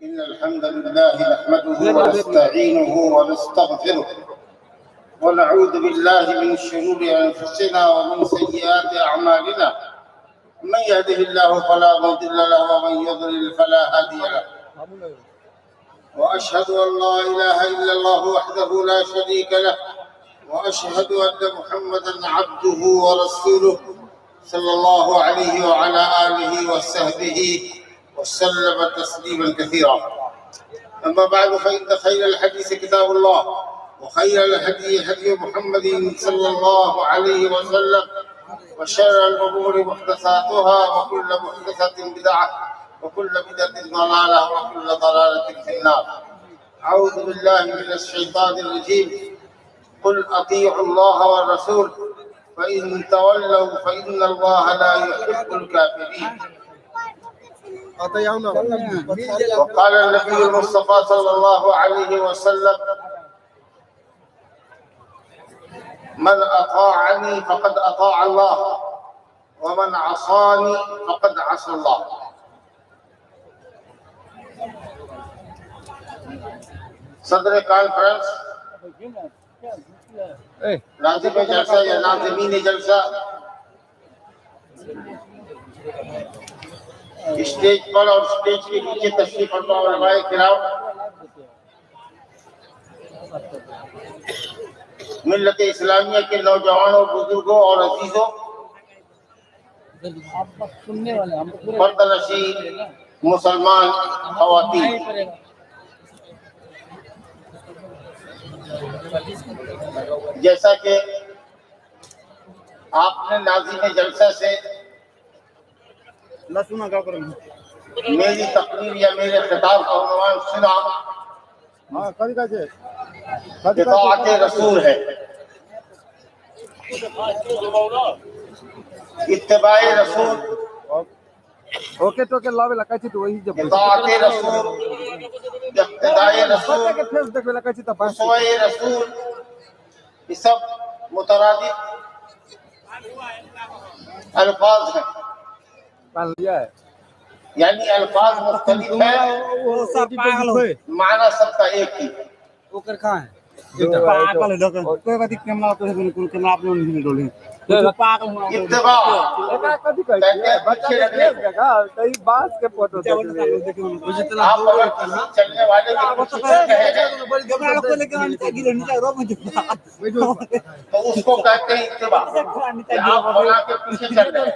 إن الحمد لله نحمده ونستعينه ونستغفره ونعوذ بالله من شرور أنفسنا ومن سيئات أعمالنا من يهده الله فلا مضل له ومن يضلل فلا هادي له وأشهد أن لا إله إلا الله وحده لا شريك له وأشهد أن محمدا عبده ورسوله صلى الله عليه وعلى آله وصحبه وسلم تسليما كثيرا. أما بعد فإن خير الحديث كتاب الله وخير الهدي هدي محمد صلى الله عليه وسلم وشر الأمور محدثاتها وكل محدثة بدعة وكل بدعة ضلالة وكل ضلالة في النار. أعوذ بالله من الشيطان الرجيم. قل أطيعوا الله والرسول فإن تولوا فإن الله لا يحب الكافرين. وقال النبي المصطفى صلى الله عليه وسلم من أطاعني فقد أطاع الله ومن عصاني فقد عصى الله. صدر کانفرنس لازم جلسہ یا ناظمین جلسہ اسٹیج پر اور اسٹیج کے نیچے تشریف فرما علماء کرام، ملت اسلامیہ کے نوجوانوں، بزرگوں اور عزیزوں، پردہ نشین مسلمان خواتین، جیسا کہ آپ نے ناظم جلسہ سے میری تقریر یا میرے خطاب کا عنوان سنا، اطاعت رسول ہے. اتباع رسول، اطاعت رسول، اقتداء رسول، اسوہ رسول، یہ سب مترادف الفاظ ہیں، یعنی الفاظ مختلف ہیں، معنی سب کا ایک ہی. چلنے والے تو اس کو کہتے ہیں اتباع. آپ مولا کے پیچھے چل رہے ہیں.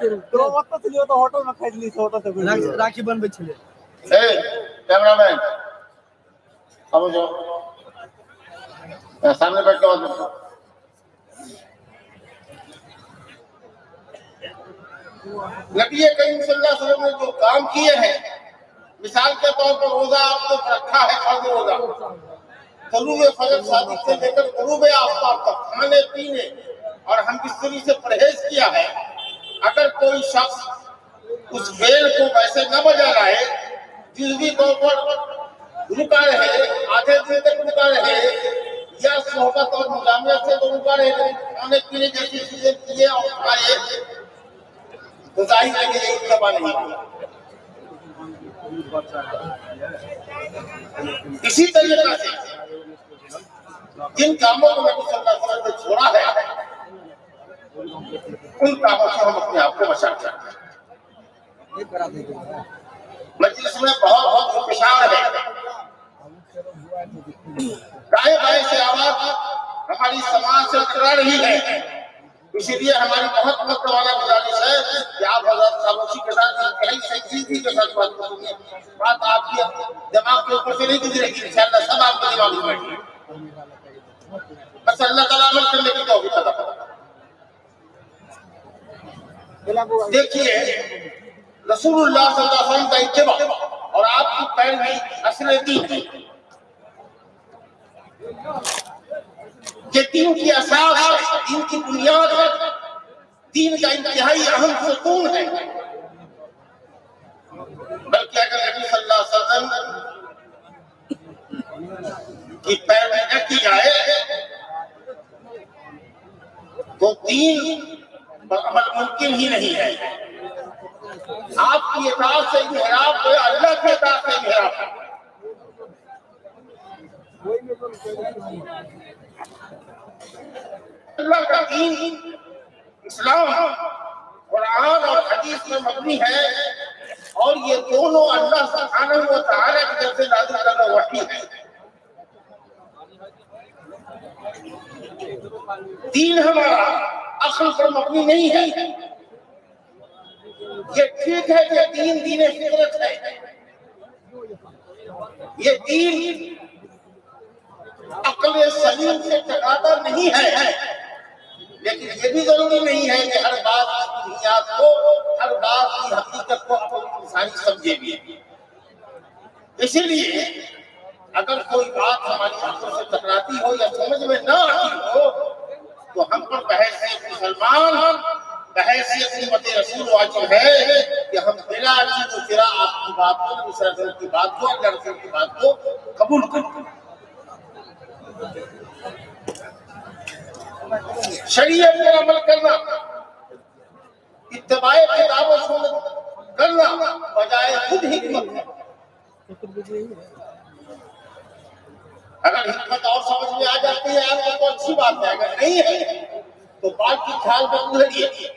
کیمرہ مین سمجھو، سامنے بیٹھ کے بات کرو. نبی کریم صلی اللہ علیہ وسلم نے جو کام کیے ہیں، مثال کے طور پر روزہ آپ کو رکھا ہے، فرض روزہ، طلوع فجر صادق سے لے کر غروب آفتاب تک کھانے پینے اور ہم بستری سے پرہیز کیا ہے. اگر کوئی شخص اس کھیل کو ویسے نہ بجا رہے، جزوی طور پر رکا رہے، آدھے دن تک رکا رہے، یا صحبت اور مجامعت سے تو رکا رہے، کھانے پینے جیسی چیزیں کیے اور کھائے، تو ظاہر ہے کہ یہ اتباع نہیں کیا. اسی طریقے سے جن کاموں کو نبی صلی اللہ علیہ وسلم نے چھوڑا ہے، ان کاموں سے ہم اپنے آپ کو بچا سکتے ہیں. مجلس میں بہت انتشار ہے، دائیں بائیں سے آواز ہماری سماج سے ٹکرا رہی ہے. اسی لیے ہماری بہت مطلبانہ گزارش ہے کہ آپ حضرات خاموشی کے ساتھ انتہائی سنجیدگی کے ساتھ بات کریں گے. بات آپ کی دماغ کے اوپر سے نہیں گزرے گی، انشاءاللہ سب آپ کے دماغ میں بیٹھے گی. بس اللہ تعالیٰ عمل کرنے کی توفیق عطا فرمائے. دیکھیے، رسول اللہ صلی اللہ علیہ وسلم کا اتباع اور آپ کی پیروی اصل دین ہے. یہ دین کی اساس ہے، دین کی بنیاد ہے، دین کا انتہائی اہم ستون ہے. بلکہ اگر نبی صلی اللہ علیہ وسلم کی پیروی نہ کی جائے تو دین پر عمل ممکن ہی نہیں ہے. آپ کی اطاعت سے انحراف ہے، اللہ کی اطاعت سے انحراف ہے. اللہ کا دین اسلام قرآن اور حدیث میں مبنی ہے، اور یہ دونوں اللہ سبحانہ و تعالی کی طرف سے نازل کردہ وحی ہے۔ دین ہمارا عقل پر مبنی نہیں ہے۔ یہ ٹھیک ہے کہ دین دین فطرت ہے، یہ دین عقل سلیم سے ٹکراتا نہیں ہے، لیکن یہ بھی ضروری نہیں ہے کہ ہر بات کی بنیاد کو، ہر بات کی حقیقت کو عقل انسانی سمجھے بھی۔ اسی لیے اگر کوئی بات ہماری عقل سے ٹکراتی ہو یا سمجھ میں نہ آتی ہو تو ہم پر بحیثیت مسلمان، بحیثیت امت رسول واجب ہے کہ ہم بلا چیز و چرا آپ کی بات کو، نبی صلی اللہ علیہ وسلم کی بات کو، اللہ رسول کی بات کو قبول کریں۔ شریعت پر عمل کرنا، اتباع کتاب و سنت کرنا بجائے خود حکمت ہے۔ اگر حکمت اور سمجھ میں آ جاتی ہے آپ کو تو اچھی بات ہے، اگر نہیں ہے تو بات کی کھال میں ادھریے،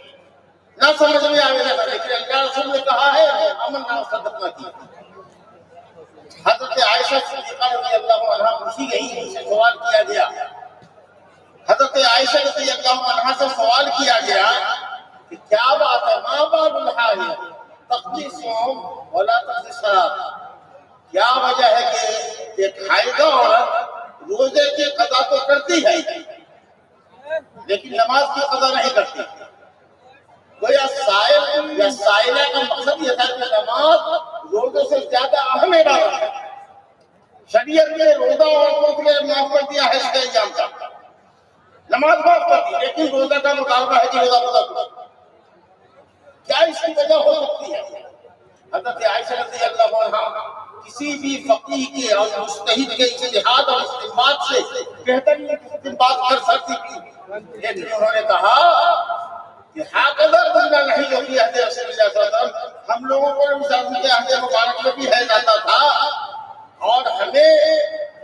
نہ سمجھ میں آئے گا، لیکن اللہ رسول نے کہا ہے امن نہ صدق نہ کی۔ حضرت عائشہ صدیقہ رضی اللہ عنہا پوچھی گئی، ان سے سوال کیا گیا، حضرت عائشہ رضی اللہ عنہا سے سوال کیا گیا کہ کیا بات ہے، ماں باب الحائض تقضی صوم ولا تقضی صلاۃ، کیا وجہ ہے کہ ایک حائضہ عورت روزے کی قضا تو کرتی ہے لیکن نماز کی قضا نہیں کرتی؟ گویا سائل یا سائلہ کا مقصد یہ تھا کہ نماز روزے سے زیادہ اہم عبادت ہے۔ شریعت نے روزہ عورتوں کے لیے معاف کر دیا ہے اس کے ایام کا، نماز معاف کر دی، لیکن روزہ کا مطالبہ ہے کہ روزہ قضا کرو۔ کیا اس کی وجہ ہو سکتی ہے؟ حضرت عائشہ رضی اللہ عنہا کسی بھی فقیہ کے اور مجتہد کے اجتہاد اور استنباط سے بہترین استنباط کر سکتی تھی، لیکن انہوں نے کہا کہ ہاکذا قلنا نہیں ہوگی عہد رسول اللہ صلی اللہ علیہ وسلم، ہم لوگوں کو نبی صلی اللہ علیہ وسلم کے عہد مبارک میں بھی ہے جاتا تھا اور ہمیں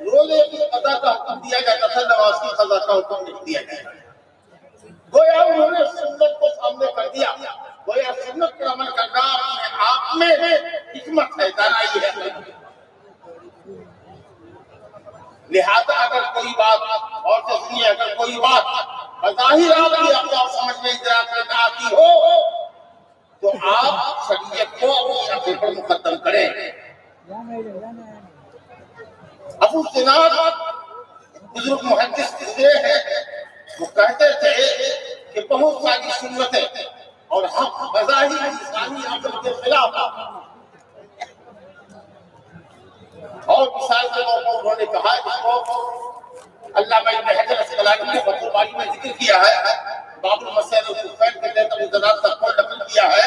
روزے کی قضا کا حکم دیا جاتا تھا، نماز کی قضا کا حکم نہیں دیا جاتا۔ گویا انہوں نے سنت کو سامنے کر دیا، گویا سنت پر عمل کرنا اپنے آپ میں حکمت ہے، دانائی ہے۔ لہذا اگر کوئی بات اور سے سنیے، اگر کوئی بات بظاہر آپ کی عقل اور سمجھ میں ادراک میں نہ آتی ہو تو آپ شریعت کو اپنی عقل پر مقدم کریں۔ ابو زناد بزرگ محدث گزرے ہیں، وہ کہتے تھے کہ بہت ساری سنتیں اور حق بظاہر انسانی عقل کے خلاف، اور مثال کے طور پر انہوں نے کہا اس کو علامہ ابن حجر اسقلانی نے فتح الباری میں ذکر کیا ہے، باب المسائل الخفین کے تحت ابو زناد تک کو نقل کیا ہے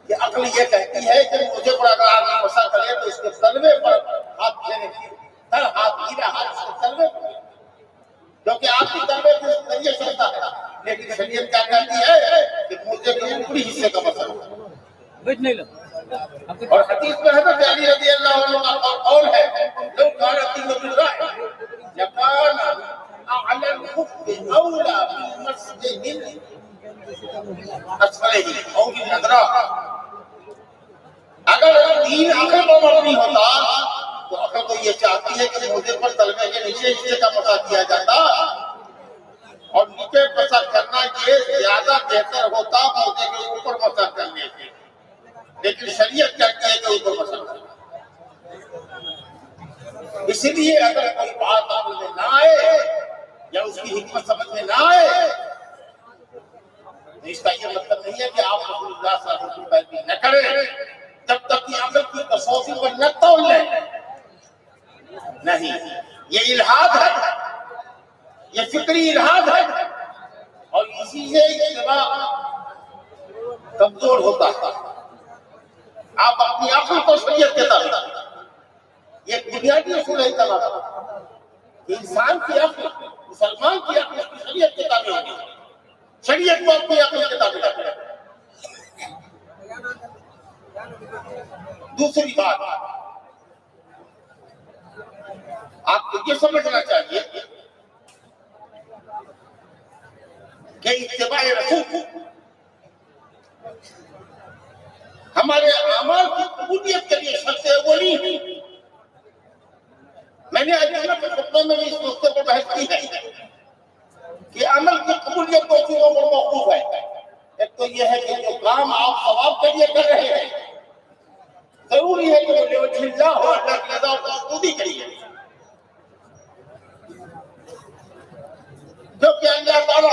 کہ عقل یہ کہتی ہے کہ مجھے پر اگر آدمی مسا کرے تو اس کے تلوے پر ہاتھ پھیرے، تر ہاتھ گیرا ہاتھ اس کے تلوے پر، کیونکہ آپ کی تلوے کو اس ذریعے چلتا ہے، لیکن شریعت کیا کہتی ہے کہ مجھے کے اوپری حصے کا مسا کرو۔ اور حدیث میں حضرت علی رضی اللہ عنہ کا قول ہے، لو كانت بالرأي لكان اعلى الخف اولى بالمسجد اسفله او بالادراك۔ اگر دین عقل پر مبنی ہوتا تو عقل تو یہ چاہتی ہے کہ موزے پر تلوے کے نیچے حصے کا مسا کیا جاتا، اور نیچے مسا کرنا یہ زیادہ بہتر ہوتا موزے کے اوپر مسا کرنے سے، لیکن شریعت کہتی ہے کہ اوپر مسا کرنا۔ اسی لیے اگر کوئی بات عقل میں نہ آئے یا اس کی حکمت سمجھ میں نہ آئے تو اس کا یہ مطلب نہیں ہے کہ آپ رسول اللہ صلی اللہ علیہ وسلم کی پیروی نہ کریں جب تک کہ عقل کی تصوفی پر نہ تول لیں۔ نہیں، یہ الحاد ہے، یہ فکری الحاد ہے، اور اسی سے اجتماع کمزور ہوتا ہے۔ آپ اپنی عقل کو شریعت کے تابع، یہ بنیادی اصول ہے تمام کہ انسان کی عقل، مسلمان کی عقل اس کی شریعت کے تابع ہوگی، شریعت کو اپنی عقل کے تابع کرے۔ دوسری بات، آپ کو یہ سمجھنا چاہیے کہ اتباع رسول ہمارے اعمال کی قبولیت کے لیے شرط اولی ہے۔ میں نے اجازت کے خطبے میں بھی اس نقطے پر بحث کی ہے کہ عمل کی قبولیت دو چیزوں پر موقوف ہے۔ ایک تو یہ ہے کہ جو کام آپ ثواب کے لیے کر رہے ہیں ضروری ہے کہ وہ لوجہ اللہ ہو، اللہ کی رضا اور مقصودی کے لیے، جو کہ اللہ تعالیٰ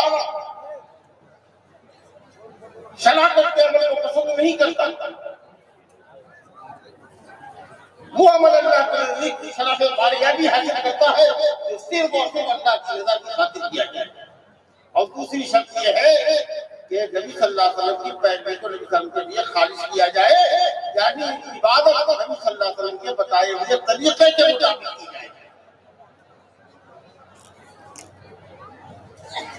شناخت کے عمل کو پسند نہیں کرتا۔ وہ عمل اللہ کے نزدیک کی شناخت باریابی حاصل کرتا ہے جو صرف اور صرف اللہ کی رضا کی خاطر کیا جائے۔ اور دوسری شرط یہ ہے کہ نبی صلی اللہ علیہ وسلم کی پیروی کو نبی صلی اللہ علیہ وسلم کے لیے خالص کیا جائے، یعنی عبادت نبی صلی اللہ علیہ وسلم کے بتائے ہوئے طریقے کے مطابق کی جائے۔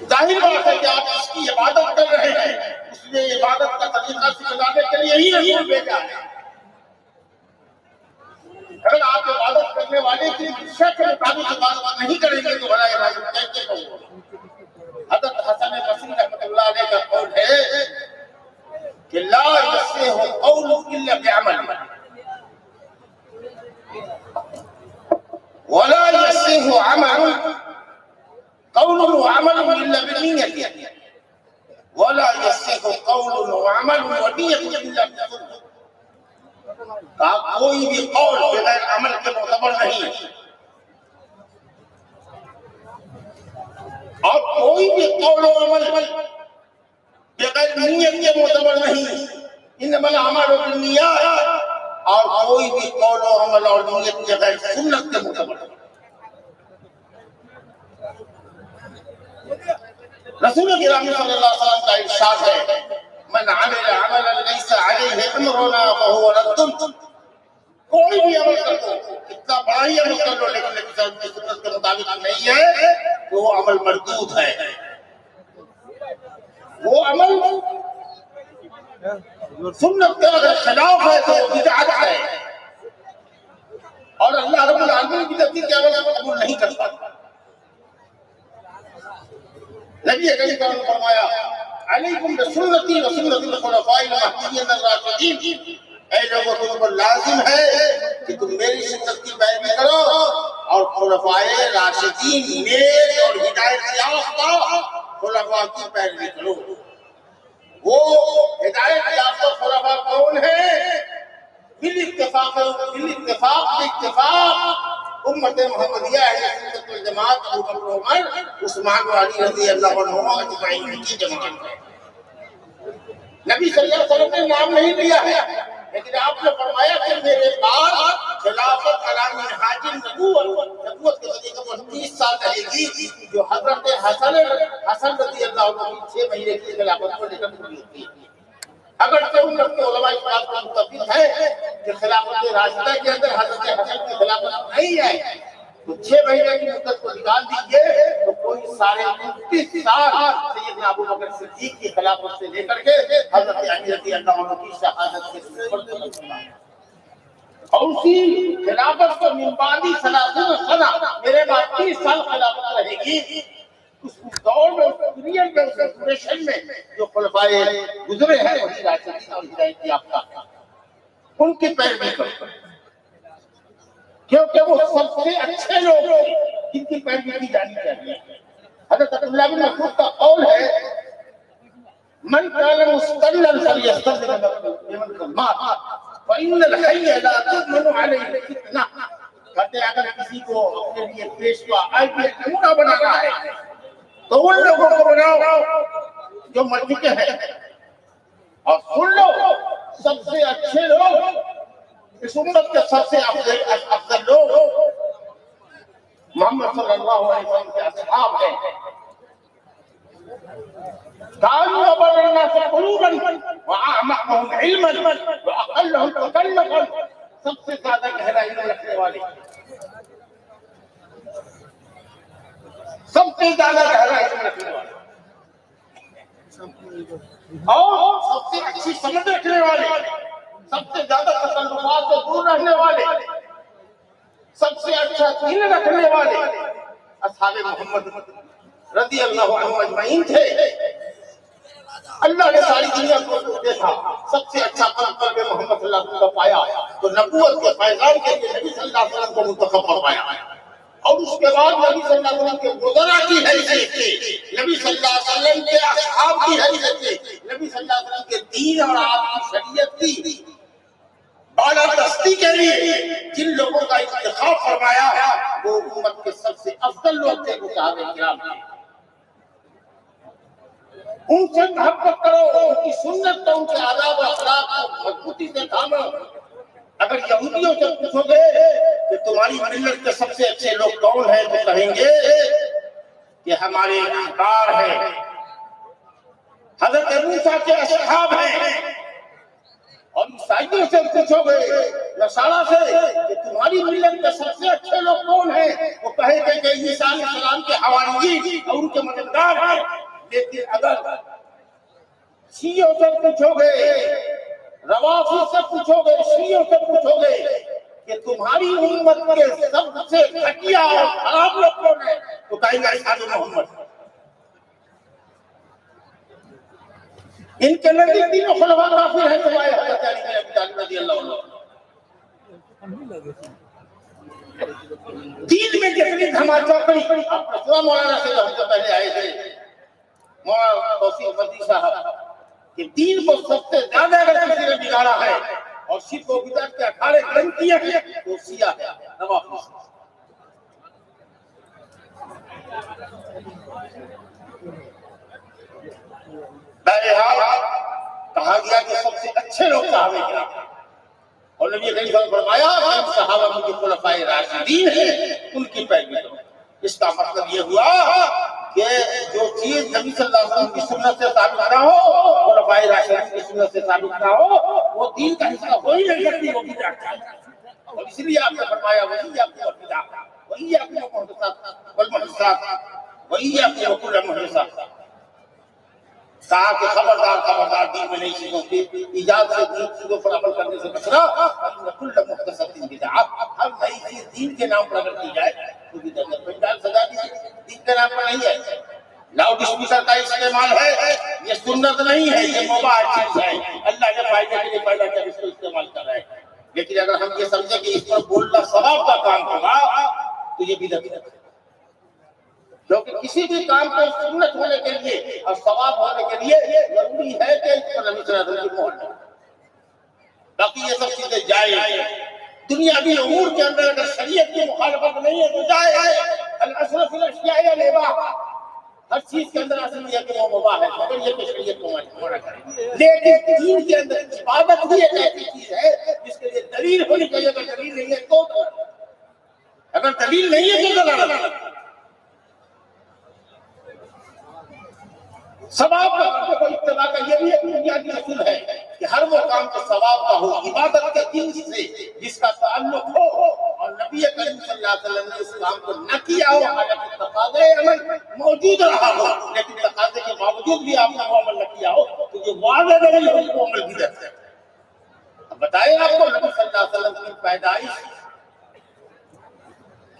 ظاہر بات ہے کہ آپ اس کی عبادت کر رہے ہیں، اس نے عبادت کا طریقہ سکھانے کے لیے ہی رسول بھیجا ہے۔ اگر آپ عبادت کرنے والے کی شک کے مطابق عبادت نہیں کریں گے تو بھلا عبادت کیسے کریں گے؟ حضرت حسن بصری رحمۃ اللہ علیہ کا قول ہے کہ لا یصح قول الا بعمل ولا یصح عمل قول وعمل الا بنیت ولا یصح قول وعمل ونیت الا بسنت۔ کوئی بھی قول بغیر عمل کے معتبر نہیں اور کوئی بھی قول و عمل بغیر نیت کے معتبر نہیں، انما الاعمال بالنیات، اور کوئی بھی قول و عمل اور نیت بغیر سنت کے معتبر نہیں۔ رسول کریم صلی اللہ علیہ وسلم کا ارشاد ہے من عمل عملا ليس عليه امرنا فهو رد۔ کوئی بھی عمل کر دو، کتنا بڑا ہی عمل کر لو، لیکن نبی صلی اللہ علیہ وسلم کی سنت کے مطابق نہیں ہے تو وہ عمل مردود ہے۔ وہ عمل سنت کے اگر خلاف ہے تو وہ بدعت ہے، اور اللہ رب العالمین کی طرف سے عمل کو قبول نہیں کرتا۔ نبی کریم نے فرمایا علیکم بسنتی وسنت الخلفاء المہدیین الراشدین، اے لوگوں تم پر لازم ہے کہ تم میری سنت کی پیروی کرو اور خلفاء راشدین نیک اور ہدایت یافتہ خلفاء کی پیروی کرو۔ وہ ہدایت یافتہ خلفاء کون ہیں؟ بالاتفاق امت محمدیہ ہے، سنت والجماعت ابو بکر عمر عثمان و علی رضی اللہ عنہم اجمعین کی جماعت ہے۔ نبی صلی اللہ علیہ وسلم نے نام نہیں لیا ہے، لیکن آپ نے فرمایا کہ میرے بعد خلافت علی منہاج النبوت، نبوت کے طریقے پر 30 سال رہے گی، جو حضرت حسن رضی اللہ عنہ کی 6 مہینے کی خلافت کو لے کر پوری ہوتی ہے۔ اگر سے ان کے علماء اس بات پر متفق ہے کہ خلافت راشدہ کے اندر حضرت حسن کی خلافت نہیں ہے تو 6 مہینے کی مدت کو نکال دیجئے تو کوئی 29 سال سیدنا ابو بکر صدیق کی خلافت سے لے کر کے حضرت علی رضی اللہ عنہ کی شہادت کے اوپر اور اسی خلافت کو من بعد 30 سنہ میرے بعد 30 سال خلافت رہے گی۔ اس دور میں پیریڈ میں اس ڈیوریشن میں جو خلفاء گزرے ہیں وہی راشدین اور ہدایت یافتہ ان کی پیروی کرو، کیونکہ وہ سب سے اچھے لوگ ہیں جن کی پیروی کی جانی چاہیے۔ حضرت عبداللہ بن مسعود کا قول ہے من کان مستقلا فلیستقل بمن قد مات فإن الحي لا تضمن عليه الفتنہ۔ کہتے ہیں اگر کسی کو اپنے لیے پیشوا نمونہ بنانا ہے تو ان لوگوں کو بناؤ جو مر چکے ہیں، اور سن لو سب سے اچھے لوگ اس امت کے سب سے افضل لوگ محمد صلی اللہ علیہ وسلم کے اصحاب ہیں۔ كانوا أبر الناس قلوبا وأعمقهم علما وأقلهم تكلفا، سب سے زیادہ گہرائی میں رکھنے والے، سب سے زیادہ گہرائی میں رکھنے والے اور سب سے اچھی سمجھ رکھنے والے، سب سے زیادہ تصرفات سے دور رہنے والے، سب سے اچھا دین رکھنے والے اصحاب محمد رضی اللہ عنہ اجمعین تھے۔ اللہ نے ساری دنیا کو دیکھا، سب سے اچھا قلب محمد صلی اللہ علیہ وسلم کو پایا تو نبوت کے پیغام کے لیے نبی صلی اللہ علیہ وسلم کو منتخب فرمایا، اور اس کے بعد نبی صلی اللہ علیہ وسلم کے وزراء کی حیثیت سے، نبی صلی اللہ علیہ وسلم کے اصحاب کی حیثیت سے، نبی صلی اللہ علیہ وسلم کے دین اور آپ کی شریعت کی بالادستی کے لیے جن لوگوں کا انتخاب فرمایا وہ امت کے سب سے افضل لوگ تھے، وہ صحابہ کرام تھے۔ ان سے محبت کرو، ان کی سنت کو، ان کے آداب و اخلاق کو مضبوطی سے تھامو۔ اگر یہودیوں سے پوچھو گے کہ تمہاری ملت کے سب سے اچھے لوگ کون ہیں تو کہیں گے کہ ہمارے احبار ہیں، حضرت موسیٰ کے اصحاب ہیں۔ اور عیسائیوں سے پوچھو گے، نصارہ سے، کہ تمہاری ملت کے سب سے اچھے لوگ کون ہیں، وہ کہیں گے کہ عیسیٰ علیہ السلام کے حواریین اور ان کے مددگار ہیں۔ لیکن اگر شیعوں سے پوچھو گے، روافض سے پوچھو گے، شیعوں سے پوچھو گے کہ تمہاری امت کے سب سے گھٹیا اور خراب لوگ کون ہیں، تو کہیں گے اصحاب محمد۔ ان کے نزدیک تینوں خلفاء کافر ہیں سوائے حضرت علی بن ابی طالب رضی اللہ عنہ۔ دین میں جتنی دھماکہ چوکڑی، آپ رسول مولانا سے ہم سے پہلے آئے تھے مولانا توصیف فضی صاحب، کہ دین کو سب سے زیادہ اگر کسی نے بگاڑا ہے اور شرک و بدعت کے اکھاڑے قائم کیے ہیں تو شیعہ ہے، روافض۔ بہرحال کہا گیا کہ سب سے اچھے لوگ صحابہ کرام، اور نبی کریم نے فرمایا کہ صحابہ میں جو خلفائے راشدین ہیں ان کی پیروی کرو۔ اس کا مطلب یہ ہوا کہ جو چیز نبی صلی اللہ علیہ وسلم کی سنت سے ثابت نہ ہو، خلفائے راشدین کی سنت سے ثابت نہ ہو، وہ دین کا حصہ ہو ہی نہیں سکتی، وہ بدعت ہے۔ اور اس لیے آپ نے فرمایا وَإِيَّاكُمْ وَالْبِدْعَ وَإِيَّاكُمْ وَالْمُحْدَثَاتِ وَإِيَّاكُمْ وَكُلَّ مُحْدَثَةٍ۔ کہا کہ خبردار دین میں نئی چیزوں کی ایجاد سے، نئی چیزوں پر عمل کرنے سے بچنا، كُلَّ مُحْدَثَةٍ بِدْعَةٍ، ہر نئی چیز دین کے نام پر اگر کی جائے تو بدعت ہے۔ پنڈال سجا دیجیے، دین کے نام پر نہیں ہے۔ لاؤڈ اسپیکر کا استعمال ہے، یہ سنت نہیں ہے، یہ مباح چیز ہے۔ اللہ نے فائدے کے لیے پیدا کیا، اس کو استعمال کر رہا ہے۔ لیکن اگر ہم یہ سمجھیں کہ اس پر بولنا ثواب کا کام ہوگا تو یہ بدعت ہے۔ کیونکہ کسی بھی کام کو سنت ہونے کے لیے اور ثواب ہونے کے لیے ضروری ہے کہ اس پر نبی صلی اللہ علیہ وسلم کی مہر لگے۔ باقی یہ سب چیزیں جائز ہیں۔ دنیاوی امور کے اندر اگر شریعت کی مخالفت نہیں ہے تو جائز ہے۔ الاصل فی الاشیاء الاباحہ، ہر چیز کے اندر اصل یہ کہ وہ مباح ہے، مگر یہ کہ شریعت کو منع کرے۔ لیکن دین کے اندر عبادت بھی ایک ایسی چیز ہے جس کے لیے دلیل ہونی چاہیے۔ اگر دلیل نہیں ہے تو اگر دلیل نہیں ہے تو دلالت۔ ثواب کا اتباع کا یہ بھی ایک بنیادی اصول ہے کہ ہر وہ کام جو ثواب کا ہو، عبادت کے دین سے جس کا تعلق ہو، اور نبی کریم صلی اللہ علیہ وسلم نے اس کام کو نہ کیا ہو، حالانکہ تقاضے عمل موجود رہا ہو، لیکن تقاضے کے باوجود بھی آپ نے وہ عمل نہ کیا ہو تو یہ واضح نہیں ہو کہ وہ عمل بدعت ہے۔ اب بتائیں آپ کو نبی صلی اللہ علیہ وسلم کی پیدائش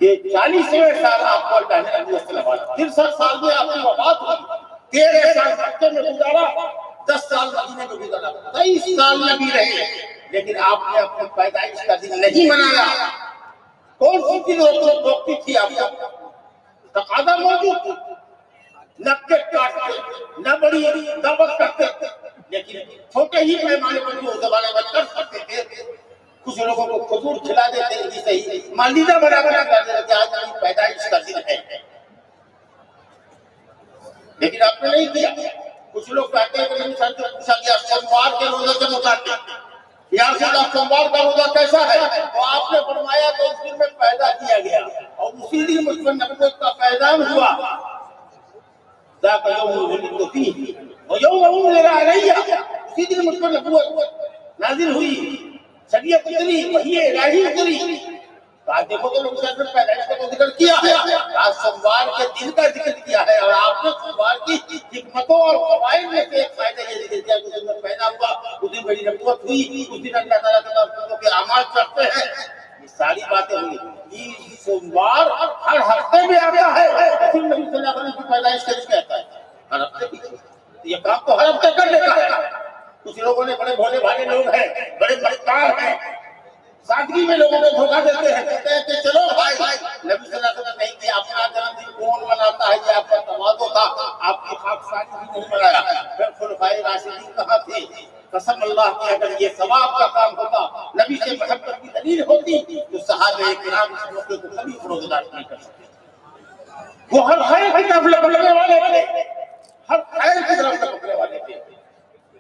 کہ 40ویں سال آپ کو اللہ نے نبی صلی اللہ علیہ وسلم، 63 سال میں آپ کی وفات ہوئی، 13 سال مکے میں گزارا، 10 سال مدینے میں گزارا، 23 سال نبی رہے، لیکن آپ نے اپنی پیدائش کا دن نہیں منایا۔ کون سی چیز روکتی تھی آپ کو؟ تقاضا موجود تھی، نہ کیک کاٹتے، نہ بڑی دعوت کرتے، لیکن چھوٹے ہی پیمانے پر جو زمانے میں کر سکتے تھے، کچھ لوگوں کو کھجور کھلا دیتے، جسے ہی مالیدہ بنا بنا کر دیتے کہ آج کی پیدائش کا دن ہے، لیکن آپ نے نہیں کیا۔ کچھ لوگ کہتے ہیں کہ نبی صلی اللہ علیہ وسلم نے سوموار کے روزے سے متعلق، یا رسول اللہ سوموار کا روزہ کیسا ہے؟ تو آپ نے فرمایا کہ اس دن میں پیدا کیا گیا اور اسی دن مجھ پر نبوت کا فیضان ہوا۔ ذاک یوم ولدت فیہ ویوم انزل علی، اسی دن مجھ پر نبوت نازل ہوئی، شریعت اتری، وحی الہی اتری۔ آج دیکھو تو نبی صلی اللہ علیہ وسلم پیدائش کا ذکر کیا ہے، آج سوموار کے دن کا ذکر کیا ہے، اور آپ نے سوموار کی حکمتوں اور فوائد میں سے ایک فائدہ یہ ذکر کیا کہ اس دن پیدا ہوا، اس دن بڑی نبوت ہوئی، اس دن اللہ تعالیٰ کے اعمال کرتے ہیں۔ یہ ساری باتیں ہوئی. سوموار ہر ہفتے میں آتا ہے. رسول نبی صلی اللہ علیہ وسلم کی پیدائش کا دن آتا ہے ہر ہفتے کی. یہ کام تو ہر ہفتے کر لیتا ہے. کچھ لوگوں نے بڑے بھولے بھالے لوگ ہیں, بڑے مکار ہیں, سادگی میں لوگوں کو دھوکہ دیتے ہیں, کہتے ہیں کہ چلو بھائی نبی صلی اللہ علیہ وسلم نہیں کیا, اپنا جنم دن کون مناتا ہے, یہ آپ کا تواضع تھا, آپ کی خاکساری بھی نہیں منایا. پھر خلفائے راشدین کہاں تھے؟ قسم اللہ کی اگر یہ ثواب کا کام ہوتا, نبی سے محبت کی دلیل ہوتی, تو صحابہ کرام اس موقع کو کبھی فروغ نہیں کر سکتے. وہ ہر خیر کی طرف لپکنے والے تھے, ہر خیر کی طرف لپکنے والے تھے.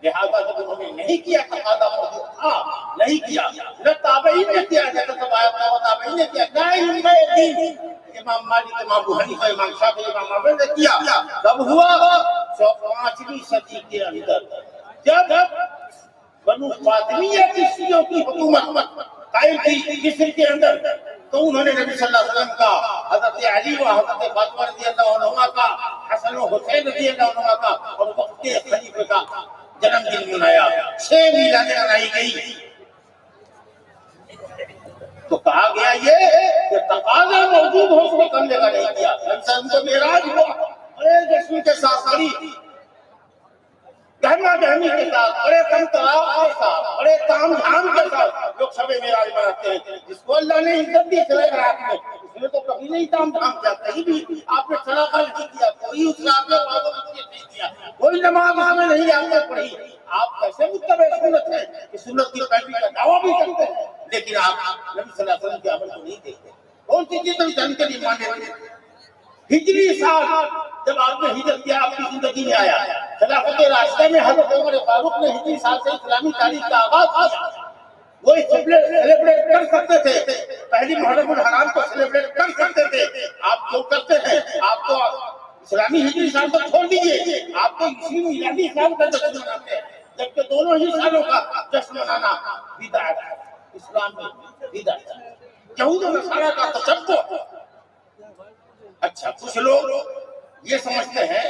لہذا جب انہوں نے نہیں کیا, تقاضا موجود تھا, نہیں کیا. نہ تابعین نے کیا, جیسا تابعین نے کیا. امام مالک, امام ابو حنیفہ, امام شافعی, امام احمد نے کیا. کب ہوا؟ 5ویں صدی کے اندر, جب بنو فاطمیہ کی شیعوں کی حکومت قائم تھی مصر کے اندر, تو انہوں نے نبی صلی اللہ علیہ وسلم کا, حضرت علی و حضرت فاطمہ رضی اللہ عنہما کا, حسن و حسین رضی اللہ عنہما کا اور وقت کے خلیفہ کا جنم دن منایا. 6 میلادیں منائی گئی. تو کہا گیا یہ کہ تقاضا موجود ہو اس کو کرنے کا نہیں کیا. انسان کو معراج ہوا بڑے جشن کے ساتھ, بڑی گہما گہمی کے ساتھ, بڑے کم تراؤ کے ساتھ, بڑے تام جھام کے ساتھ لوگ شب معراج مناتے ہیں. جس کو اللہ نے عزت دی چلے رات میں, اس نے تو کبھی نہیں تام جھام کیا, کہیں بھی آپ نے صدقہ نہیں کیا, کوئی اس رات میں عبادت نہیں کیا, کوئی نماز میں نہیں آپ نے پڑھی. آپ کیسے متبع سنت ہیں کہ سنت کی پیروی کا دعویٰ بھی کرتے ہیں, لیکن آپ نبی صلی اللہ علیہ وسلم کے عمل کو نہیں دیکھتے. کون سی چیز تو جان کے لیے مانے. ہجری سال جب آپ نے ہجرت کیا, آپ کی زندگی میں آیا, خلافت راشدہ میں حضرت عمر فاروق نے ہجری سال سے اسلامی تاریخ کا آغاز کیا. وہ سیلیبریٹ کر سکتے تھے, پہلی محرم الحرام کو سیلیبریٹ کر سکتے تھے. آپ کیوں کرتے ہیں؟ آپ کو اسلامی ہجری سال کو چھوڑ دیجیے, آپ کو اسی میلادی سال کا جشن مناتے ہیں, جبکہ دونوں ہی سالوں کا جشن منانا بدعت ہے. اسلام میں بدعت ہے, یہود و نصارہ کا تشبہ. اچھا, کچھ لوگ یہ سمجھتے ہیں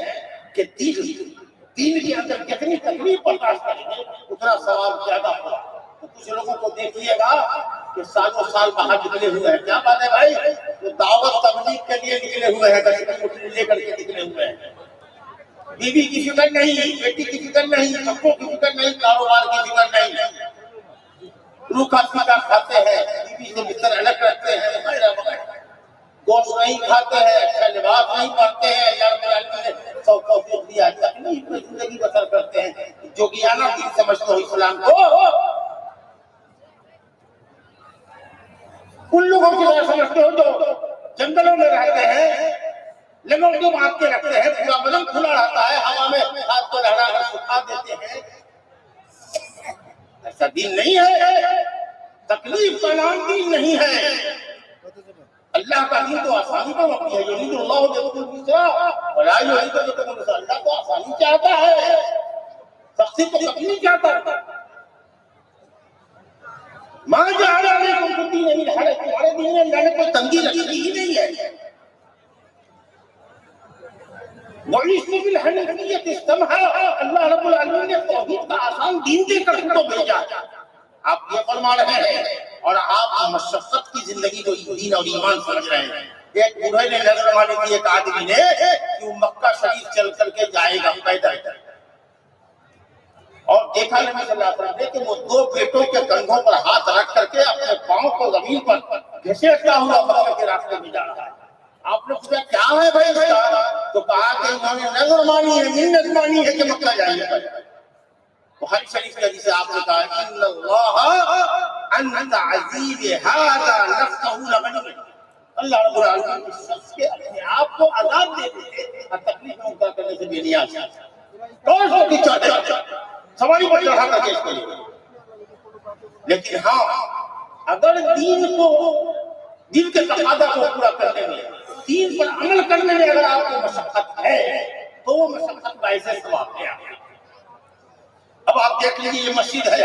کہ دین کے اندر جتنی تکلیف برداشت کریں گے اتنا ثواب زیادہ ہوگا. تو کچھ لوگوں کو دیکھیے گا کہ سالوں سال باہر نکلے ہوئے ہیں. کیا بات ہے بھائی؟ وہ دعوت تبلیغ کے لیے نکلے ہوئے ہیں, لے کر کے نکلے ہوئے ہیں. بیوی کی فکر نہیں, بیٹی کی فکر نہیں, بچوں کی فکر نہیں, کاروبار کی فکر نہیں, روکھا پھیکا کھاتے ہیں, بیوی سے بستر الگ رکھتے ہیں, وغیرہ وغیرہ. گوشت نہیں کھاتے ہیں, اچھا لباس نہیں پہنتے ہیں, اللہ رب العالمین نے سب توفیق دیا, تکلیف میں زندگی بسر کرتے ہیں. جوگیانہ دین سمجھتے ہو اسلام کو, ان لوگوں کی طرح سمجھتے ہو جو جنگلوں میں رہتے ہیں, لگوں کو باندھ کے رکھتے ہیں, پورا بدن کھلا رہتا ہے, ہوا میں ہاتھ کو لہرا کر سکھا دیتے ہیں. ایسا دین نہیں ہے. تکلیف کا نام دین نہیں ہے. اللہ کا دین تو آسانی کا وقت ہے. یرید اللہ بکم الیسر ولا یرید بکم العسر. اللہ تو آسانی چاہتا ہے, سختی تو کبھی نہیں چاہتا. ما جعل علیکم فی الدین من حرج, تمہارے دین میں اللہ نے کوئی تنگی رکھی ہی نہیں ہے. وَعِيسَى بِالْحَنِيفِيَّةِ اسْتَمْحَا, اللہ رب العالمین نے توحید کا آسان دین دے کر کو بھیجا. آپ یہ فرما رہے ہیں اور آپ مشقت کی زندگی کو دین اور ایمان سمجھ رہے ہیں. ایک بوڑھے نے نظر مانی تھی ایک آدمی نے کہ وہ مکہ شریف چل کر کے جائے گا پیدل, اور دیکھا نبی صلی اللہ علیہ وسلم نے کہ وہ 2 بیٹوں کے کندھوں پر ہاتھ رکھ کر کے اپنے پاؤں کو زمین پر گھسیٹتا ہوا مکہ کے راستے میں جا رہا ہے. آپ نے پوچھا کیا ہے بھائی اس کا؟ تو کہا کہ انہوں نے نظر مانی ہے, منت مانی ہے کہ مکہ جائیں گے. بخاری شریف کے حدیث سے آپ نے کہا ان اللہ ان تعذیب ھذا نفسہ لغنی, اللہ رب العالمین اس شخص کے اپنے آپ کو عذاب دے دیتے اور تکلیف میں اتار کرنے سے بے نیاز ہے. کون سو کی چاہتے سواری پر چڑھا کر کے اس کے لیے. لیکن ہاں, اگر دین کو, دین کے تقاضا کو پورا کرنے میں, دین پر عمل کرنے میں اگر آپ کو مشقت ہے تو وہ مشقت باعث ثواب ہے. اب آپ دیکھ لیجیے یہ مسجد ہے,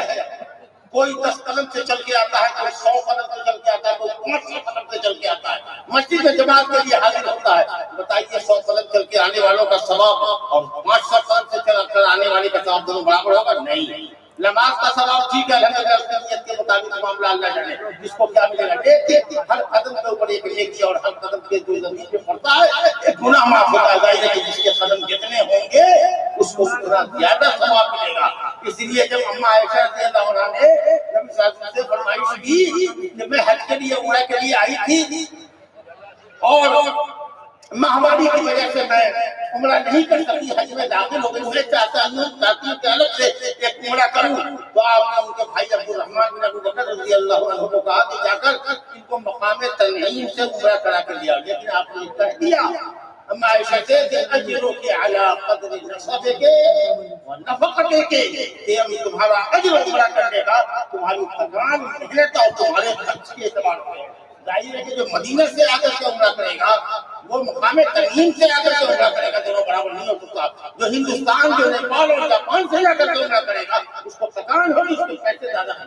کوئی 10 قدم سے چل کے آتا ہے, کوئی 100 قدم سے چل کے آتا ہے, کوئی 500 قدم سے چل کے آتا ہے, مسجد میں جماعت کے لیے حاضر ہوتا ہے. بتائیے 100 قدم چل کے آنے والوں کا ثواب اور 500 قدم سے چل کر آنے والے کا ثواب دونوں برابر ہوگا؟ نہیں. نماز کا ثواب ٹھیک ہے, الحمدللہ اس کی نیت کے مطابق معاملہ اللہ جانے جس کو کیا ملے گا. لیکن ہر قدم کے اوپر ایک نیکی اور ہر قدم کے جو زمین پہ پڑتا ہے ایک گناہ معاف ہوتا ہے. ظاہر ہے کہ جس کے قدم جتنے ہوں گے اس کو اتنا زیادہ ثواب ملے گا. اس لیے جب اما عائشہ رضی اللہ عنہا نے نبی صلی اللہ علیہ وسلم سے فرمائش کی کہ میں حج کے لیے عمرہ کے لیے آئی تھی اور مہاماری کی وجہ سے میں عمرہ نہیں کر سکتی, حج میں داخل ہو گئی, مجھے چاہتی ہوں کہ الگ سے ایک عمرہ کروں. تو آپ نے ان کے بھائی عبد الرحمن بن ابو بکر رضی اللہ عنہ کو کہا کہ جا کر ان کو مقام تنعیم سے عمرہ کرا کے لیا. لیکن آپ نے کہہ دیا اما عائشہ سے کہ اجروں کے اعلی قدر نصب کے نفقتے کے کہ ہم تمہارا اجر عمرہ کرنے کا تمہاری تکان محنت اور تمہارے خرچ کے اعتبار سے. ظاہر ہے کہ جو مدینہ سے آ کر کے عمرہ کرے گا وہ مقام تنعیم سے آ کر کے عمرہ کرے گا, دونوں برابر نہیں ہو سکتا. جو ہندوستان جو نیپال اور جاپان سے آ کر کے عمرہ کرے گا اس کو تکان ہوگی, اس کو پیسے زیادہ ہیں.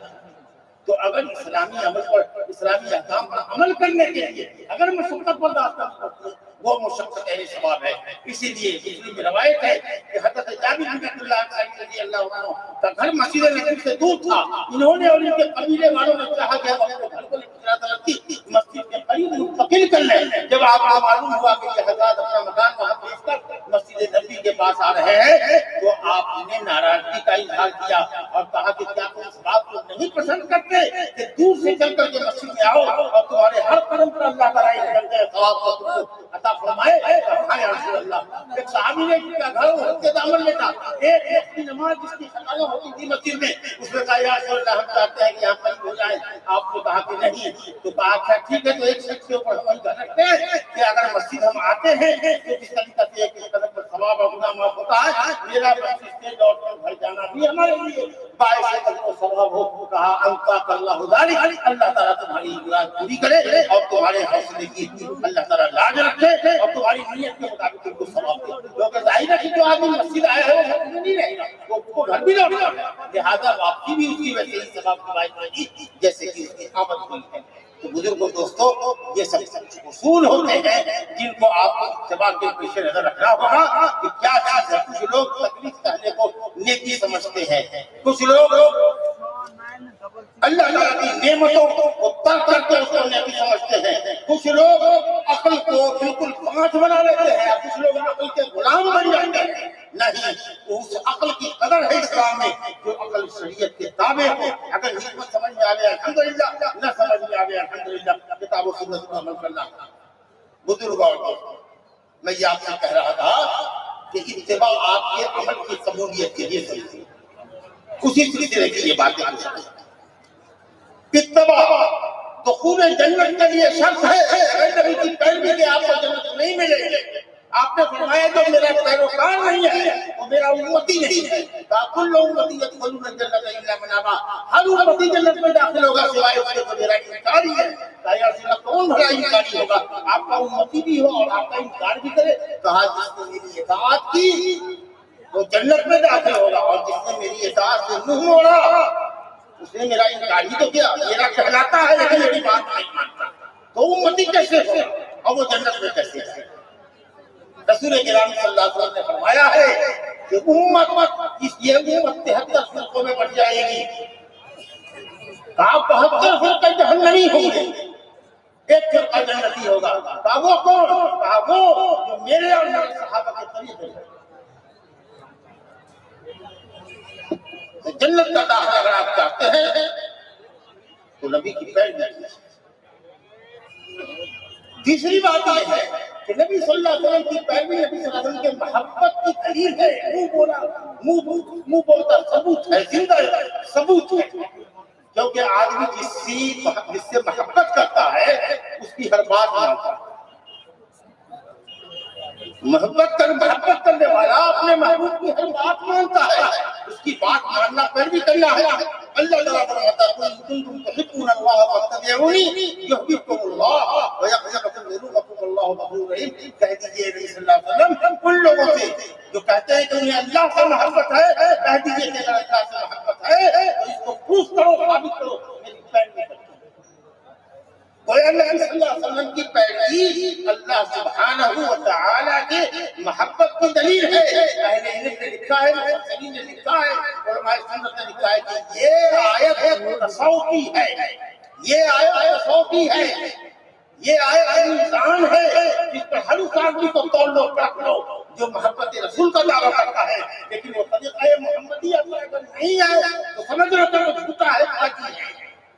تو اگر اسلامی عمل پر اسلامی احکام پر عمل کرنے کے لیے اگر مشقت برداشت کرتے وہ مشقت اہل ثواب ہے. اسی لیے مسلم میں روایت ہے کہ حضرت جابر بن عبد اللہ رضی اللہ عنہ کا گھر مسجد نبوی سے دور تھا. انہوں نے اور ان کے قبیلے والوں نے چاہا کہ ہم اپنے گھر کو مسجد کے قریب منتقل کر لیں. جب آپ کو معلوم ہوا کہ یہ حضرات اپنا مکان وہاں بیچ کر مسجد نبوی کے پاس آ رہے ہیں تو آپ نے ناراضگی کا اظہار کیا اور کہا کہ کیا تم اس بات کو نہیں پسند کرتے کہ دور سے چل کر کے مسجد میں آؤ اور تمہارے ہر قدم پر اللہ تعالیٰ ثواب عطا فرمائے. یا رسول اللہ, ایک صحابی نے کیا گھر ہوتے دامن میں تھا, ایک وقت کی نماز جس کی خطا ہوتی تھی مسجد میں, اس نے کہا یا رسول اللہ ہم چاہتے ہیں کہ یہاں قریب ہو جائے. آپ نے کہا کہ نہیں. تو کہا اچھا ٹھیک ہے, تو ایک شخص کے اوپر ہم یہ رکھتے ہیں کہ اگر مسجد ہم آتے ہیں تو جس طریقے سے ایک قدم پر ثواب اور گناہ معاف ہوتا ہے, میرا مسجد سے لوٹ کر گھر جانا بھی ہمارے لیے باعث اجر و ثواب ہو. کہا انقاک اللہ ذالک, اللہ تعالیٰ تمہاری مراد پوری کرے اور تمہارے حوصلے کی اللہ تعالیٰ لاج رکھے اور تمہاری نیت کے مطابق ان کو ثواب دے. کیونکہ ظاہر ہے کہ جو آدمی مسجد آیا ہے وہ مسجد میں نہیں رہے گا, وہ گھر بھی لوٹ جائے گا. لہٰذا واپسی بھی اس کی ویسے ہی ثواب کی باعث ہوگی جیسے کہ اس کی آمد ہوئی ہے. تو بزرگوں دوستو یہ سب اصول ہوتے ہیں جن کو آپ اتباع کے پیش نظر رکھنا ہوگا کہ کیا چیز ہے. کچھ لوگ تکلیف کرنے کو نیکی سمجھتے ہیں, کچھ لوگ اللہ تعالیٰ کی نعمتوں کو ترک کر کے اس کو نیکی سمجھتے ہیں, کچھ لوگ عقل کو بالکل پانچ بنا لیتے ہیں, کچھ لوگ عقل کے غلام بن جاتے ہیں. نہیں, اس عقل کی قدر ہے اسلام میں جو عقل شریعت کے تابع ہو. اگر حکمت سمجھ میں آوے الحمدللہ, نہ سمجھ میں آوے الحمدللہ, کتاب و سنت پر عمل کرنا. بزرگوں اور دوستوں, میں یہ آپ سے کہہ رہا تھا کہ اتباع آپ کے عمل کی قبولیت کے لیے ضروری ہے. اسی سلسلے کی یہ باتیں ہم سمجھتے ہیں. اتباع دخول جنت کے لیے شرط ہے. اگر نبی کی پیروی کے آپ کو جنت نہیں ملے گی. آپ نے فرمایا جو میرا پیروکار نہیں ہے وہ میرا امتی نہیں ہے. کل امتی يدخلون الجنة الا من ابى, ہر امتی جنت میں داخل ہوگا سوائے اس کے جو میرا انکاری ہے. یا رسول اللہ کون بڑا انکاری ہوگا؟ آپ کا امتی بھی ہو اور آپ کا انکار بھی کرے. کہا جس نے میری اطاعت کی وہ جنت میں داخل ہوگا اور جس نے میری اطاعت سے منہ موڑا اس نے میرا انکار ہی تو کیا. میرا کہلاتا ہے لیکن میری بات نہیں مانتا, تو امتی کیسے ہو اور وہ جنت میں کیسے ہے؟ رسول کرام صلی اللہ علیہ وسلم نے فرمایا ہے کہ امت یہ امت 73 فرقوں میں بٹ جائے گی. کہا 72 فرقے جہنمی ہوں گے, ایک فرقہ جنتی ہوگا. کہا وہ کون؟ کہا وہ جو میرے اور میرے صحابہ کے قریب ہے. جنت کا داخلہ اگر آپ چاہتے ہیں تو نبی کی پیروی کیجیے. تیسری بات یہ ہے کہ نبی صلی اللہ علیہ وسلم کی پیروی نبی صلی اللہ علیہ وسلم کے محبت کی دلیل ہے. منہ بولتا ثبوت ہے, زندہ ثبوت ہے. کیونکہ آدمی جس سے محبت کرتا ہے اس کی ہر بات مانتا ہے. محبت کرنے والا اپنے محبوب کی ہر بات مانتا ہے, اس کی بات ماننا پیروی کرنا ہے. اللہ تعالیٰ فرماتا ہے ان کنتم تحبون اللہ فاتبعونی یحببکم اللہ ویغفر لکم ذنوبکم واللہ غفور رحیم. کہہ دیجیے نبی صلی اللہ علیہ وسلم ان لوگوں سے جو کہتے ہیں کہ انہیں اللہ سے محبت ہے, کہہ دیجیے کہ اگر اللہ سے محبت ہے تو اس کو پروف کرو, ثابت کرو, میری پیروی کرو. نبی صلی اللہ علیہ وسلم کی پیروی اللہ سبحانہ و تعالیٰ کے محبت کی دلیل ہے. اہل علم نے لکھا ہے, مفسرین نے لکھا ہے, علماء سنت نے لکھا ہے کہ یہ آیت تصوفی ہے، یہ آیت تصوفی ہے، یہ آیت انسان ہے جس پر ہر اس آدمی کو توڑ لو رکھ لو جو محبت رسول کا دعویٰ کرتا ہے، لیکن وہ طریقہ محمدیہ پر اگر نہیں آئے تو سمجھ لو کہ وہ جھوٹا ہے، باقی ہے،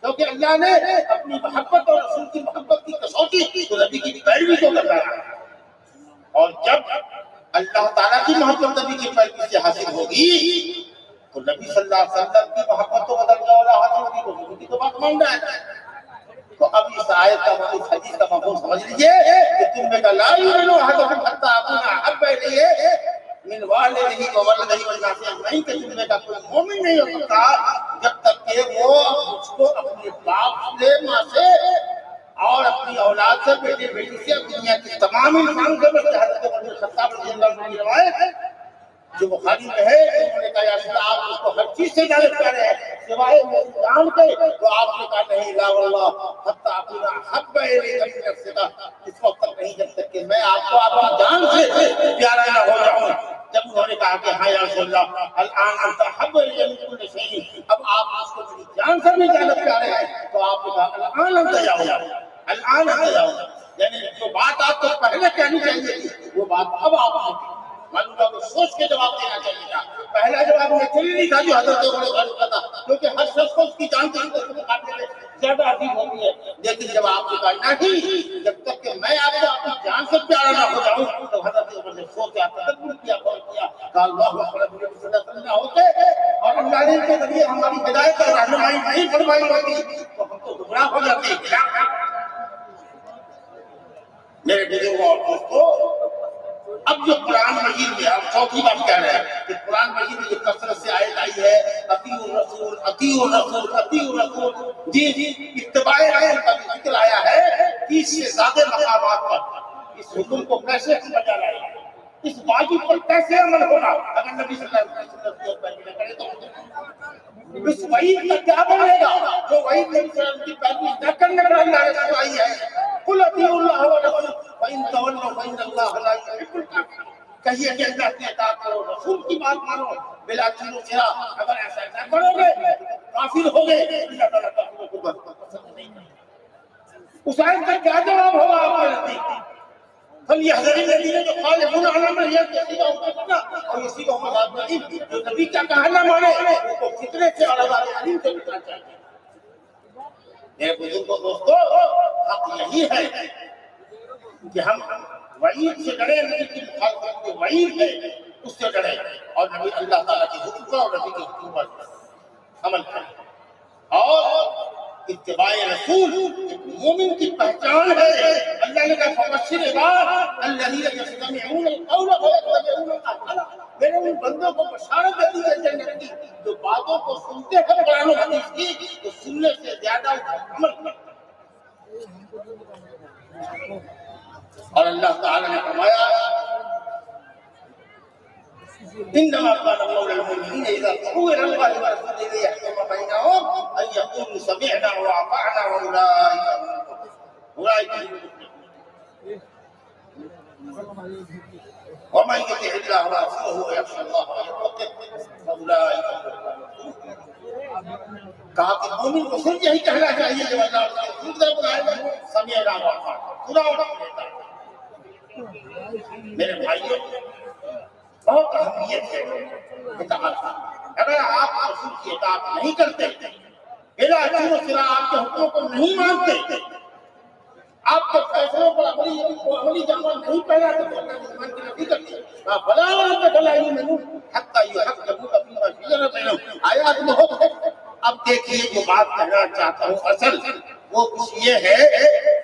کیونکہ اللہ نے اپنی محبت اور رسول کی محبت کی کسوٹی تو نبی کی پیروی کو بتایا، اور جب اللہ تعالیٰ کی محبت نبی کی پیروی سے حاصل ہوگی تو نبی صلی اللہ علیہ وسلم کی محبت تو بدل جائے حاصل ہوگی تو نبی کی تو بات مان رہا ہے۔ تو اب اس آیت کا اس حدیث کا مفہوم سمجھ لیجئے کہ تم میں کا لا یؤمن احدکم حتی اکون احب الیہ من والدہ وولدہ والناس اجمعین، کہ تم میں کا کوئی مومن نہیں ہو سکتا جب تک کہ وہ اس کو اپنے باپ سے، ماں سے اور اپنی اولاد سے، بیٹے بیٹی سے، دنیا کی تمام انسان سے بلکہ حضرت عمر بن خطاب رضی اللہ عنہ کی روایت ہے جو بخاری میں ہے، انہوں نے کہا یا رسول اللہ آپ اس کو ہر چیز سے زیادہ پیارے ہیں سوائے میری جان کے، تو آپ نے کہا نہیں لا واللہ حتی اکون احب الیک من نفسک، اس وقت تک نہیں جب تک کہ میں آپ کو اپنی جان سے پیارا نہ ہو جاؤں۔ جب انہوں نے کہا کہ ہاں یا رسول اللہ الان انت احب الی من کل شیء، اب آپ اس کو میری جان سے بھی زیادہ پیارے ہیں، تو آپ نے کہا الان انت جاؤ، الان انت جاؤ، یعنی جو بات آپ کو پہلے کہنی چاہیے تھی وہ بات اب آپ نے معلوم ہے، سوچ کے جواب دینا چاہیے تھا۔ پہلا جواب نیچرلی نہیں تھا جو حضرت عمر غالب کا تھا، کیونکہ ہر شخص کو اس کی جان کی مقابلے میں زیادہ عزیز ہوتی ہے، لیکن جب آپ نے کہا نہیں جب تک کہ میں آپ کو اپنی جان سے پیارا نہ ہو جاؤں، تو حضرت عمر نے سوچا، تدبر کیا، غور کیا، کہا اللہ اکبر، صلی اللہ علیہ وسلم ہوتے اور اللہ نے ان کے ذریعے ہماری ہدایت اور رہنمائی نہیں فرمائی ہوتی تو ہم تو گمراہ ہو جاتے ہیں۔ میرے بزرگوں اور دوستوں، اب جو قرآن مجید میں اب چوتھی بات کہہ رہے ہیں کہ قرآن مجید میں جو کثرت سے آیت آئی ہے اطیعوا الرسول اطیعوا الرسول اطیعوا الرسول، جی اتباع رسول کا بھی ذکر آیا ہے 30 سے زیادہ مقامات پر۔ اس حکم کو کیسے ہم بجا لائیں گے، اس واجب پر کیسے عمل ہوگا اگر نبی صلی اللہ علیہ وسلم کی پیروی نہ کرے تو اس وعید کا کیا بنے گا جو وعید نبی صلی اللہ علیہ وسلم کی پیروی نہ کرنے پر اللہ نے سنائی ہے۔ قل اطیعوا اللہ والرسول فإن تولوا فإن اللہ لا يحب الكافرین، کہیے کہ اللہ کی اطاعت کرو، رسول کی بات مانو بلا چین و چرا، اگر ایسا نہ کرو گے کافر ہو گئے، اللہ تعالیٰ کافروں کو پسند نہیں کرتا۔ اس آیت کا کیا جواب ہوگا آپ کے نزدیک؟ فَلْيَحْذَرِ الَّذِينَ يُخَالِفُونَ عَنْ أَمْرِهِ أَن يُصِيبَهُمْ فِتْنَةٌ أَوْ يُصِيبَهُمْ عَذَابٌ أَلِيمٌ، جو نبی کا کہا نہ مانے ان کو فتنے سے اور عذاب علیم سے بچنا چاہیے۔ میرے بزرگوں دوستو، حق یہی ہے کہ ہم وعید سے ڈرے، نبی کی مخالفت جو وعید ہے اس سے ڈرے، اور نبی اللہ تعالیٰ کے حکم پر اور نبی کے حکم پر عمل کریں، اور اتباع رسول مومن کی پہچان ہے۔ اللہ نے کہا فبشر عباد الذین یستمعون القول فیتبعون احسنہ، میں نے ان بندوں کو بشارت دے دی ہے جنت کی جو باتوں کو سنتے ہیں قرآن و حدیث کی تو سننے سے زیادہ عمل کرتے ہیں۔ اور اللہ تعالی نے فرمایا انما كان قول المؤمنين اذا دعوا الى الله ورسوله ليحكم بينهم ان يقولوا سمعنا واطعنا واولئك ومن يطع الله ورسوله ويخشى الله ويتقه فاولئك کہا کہ مومن کو صرف یہی کہنا چاہیے جب اللہ اس کے رسول سے بلائے سمعنا واطعنا، سنا اور اطاعت۔ میرے بھائیوں، بہت اہمیت ہے اطاعت کی۔ اگر آپ رسول کی اطاعت نہیں کرتے، بلا چین و چرا آپ کے حکموں کو نہیں مانتے، آپ کے فیصلوں پر عملی جامہ نہیں پہناتے تو اللہ نے ایمان کی نفی کر دی۔ فلا وربک لا یؤمنون حتی یحکموک فیما شجر بینہم، آیات بہت ہے۔ اب دیکھیے جو بات کہنا چاہتا ہوں اصل وہ کچھ یہ ہے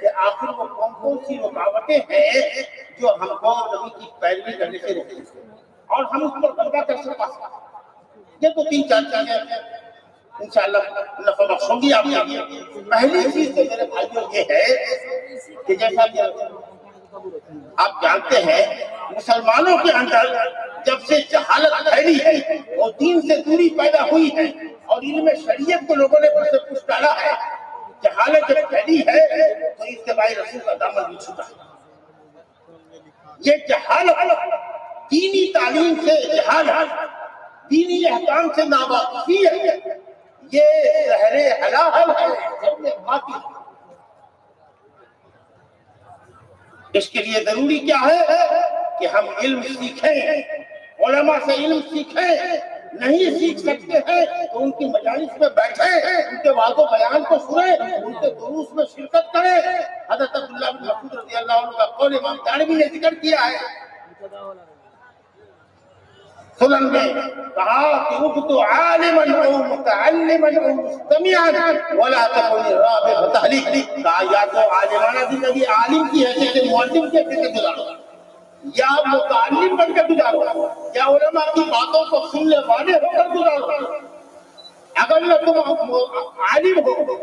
کہ آخر وہ کون کون سی رکاوٹیں ہیں جو ہم کو نبی کی پیروی کرنے سے روکتی ہیں اور ہم اس پر غلبہ کیسے پا سکتے ہیں۔ یہ تو 3-4 چیزیں انشاءاللہ نفع بخش ہوں گی آپ کو۔ پہلی چیز تو میرے بھائیوں یہ ہے کہ جیسا کہ آپ جانتے ہیں مسلمانوں کے اندر جب سے جہالت پھیلی ہے اور دین سے دوری پیدا ہوئی ہے اور علم شریعت کو لوگوں نے سے کچھ ڈالا ہے، جہالت جب پھیلی ہے تو اتباع رسول کا دامن بھی چھوٹا ہے۔ یہ جہالت دینی تعلیم سے جہالت دینی احکام سے ناواقفی ہے، یہ زہر حلال ہے، زہر باطل۔ اس کے لیے ضروری کیا ہے کہ ہم علم سیکھیں، علماء سے علم سیکھیں۔ نہیں سیکھ سکتے ہیں تو ان کی مجالس میں بیٹھیں، ان کے وعظ و بیان کو سنیں، ان کے دروس میں شرکت کریں۔ حضرت عبداللہ بن مسعود رضی اللہ عنہ کا قول امام طارمی نے ذکر کیا ہے سنن میں، کہا کہ اُبْتُ عَالِمًا او متعلما او مستمعا ولا تكن الرابع تحلیق، کہا یا تو عالمانہ زندگی عالم کی حیثیت سے معلم کی حیثیت سے گزارو، یا متعلم بن کر گزارو، یا علماء کی باتوں کو سننے والے ہو کر گزارو۔ اگر نہ تم عالم ہو،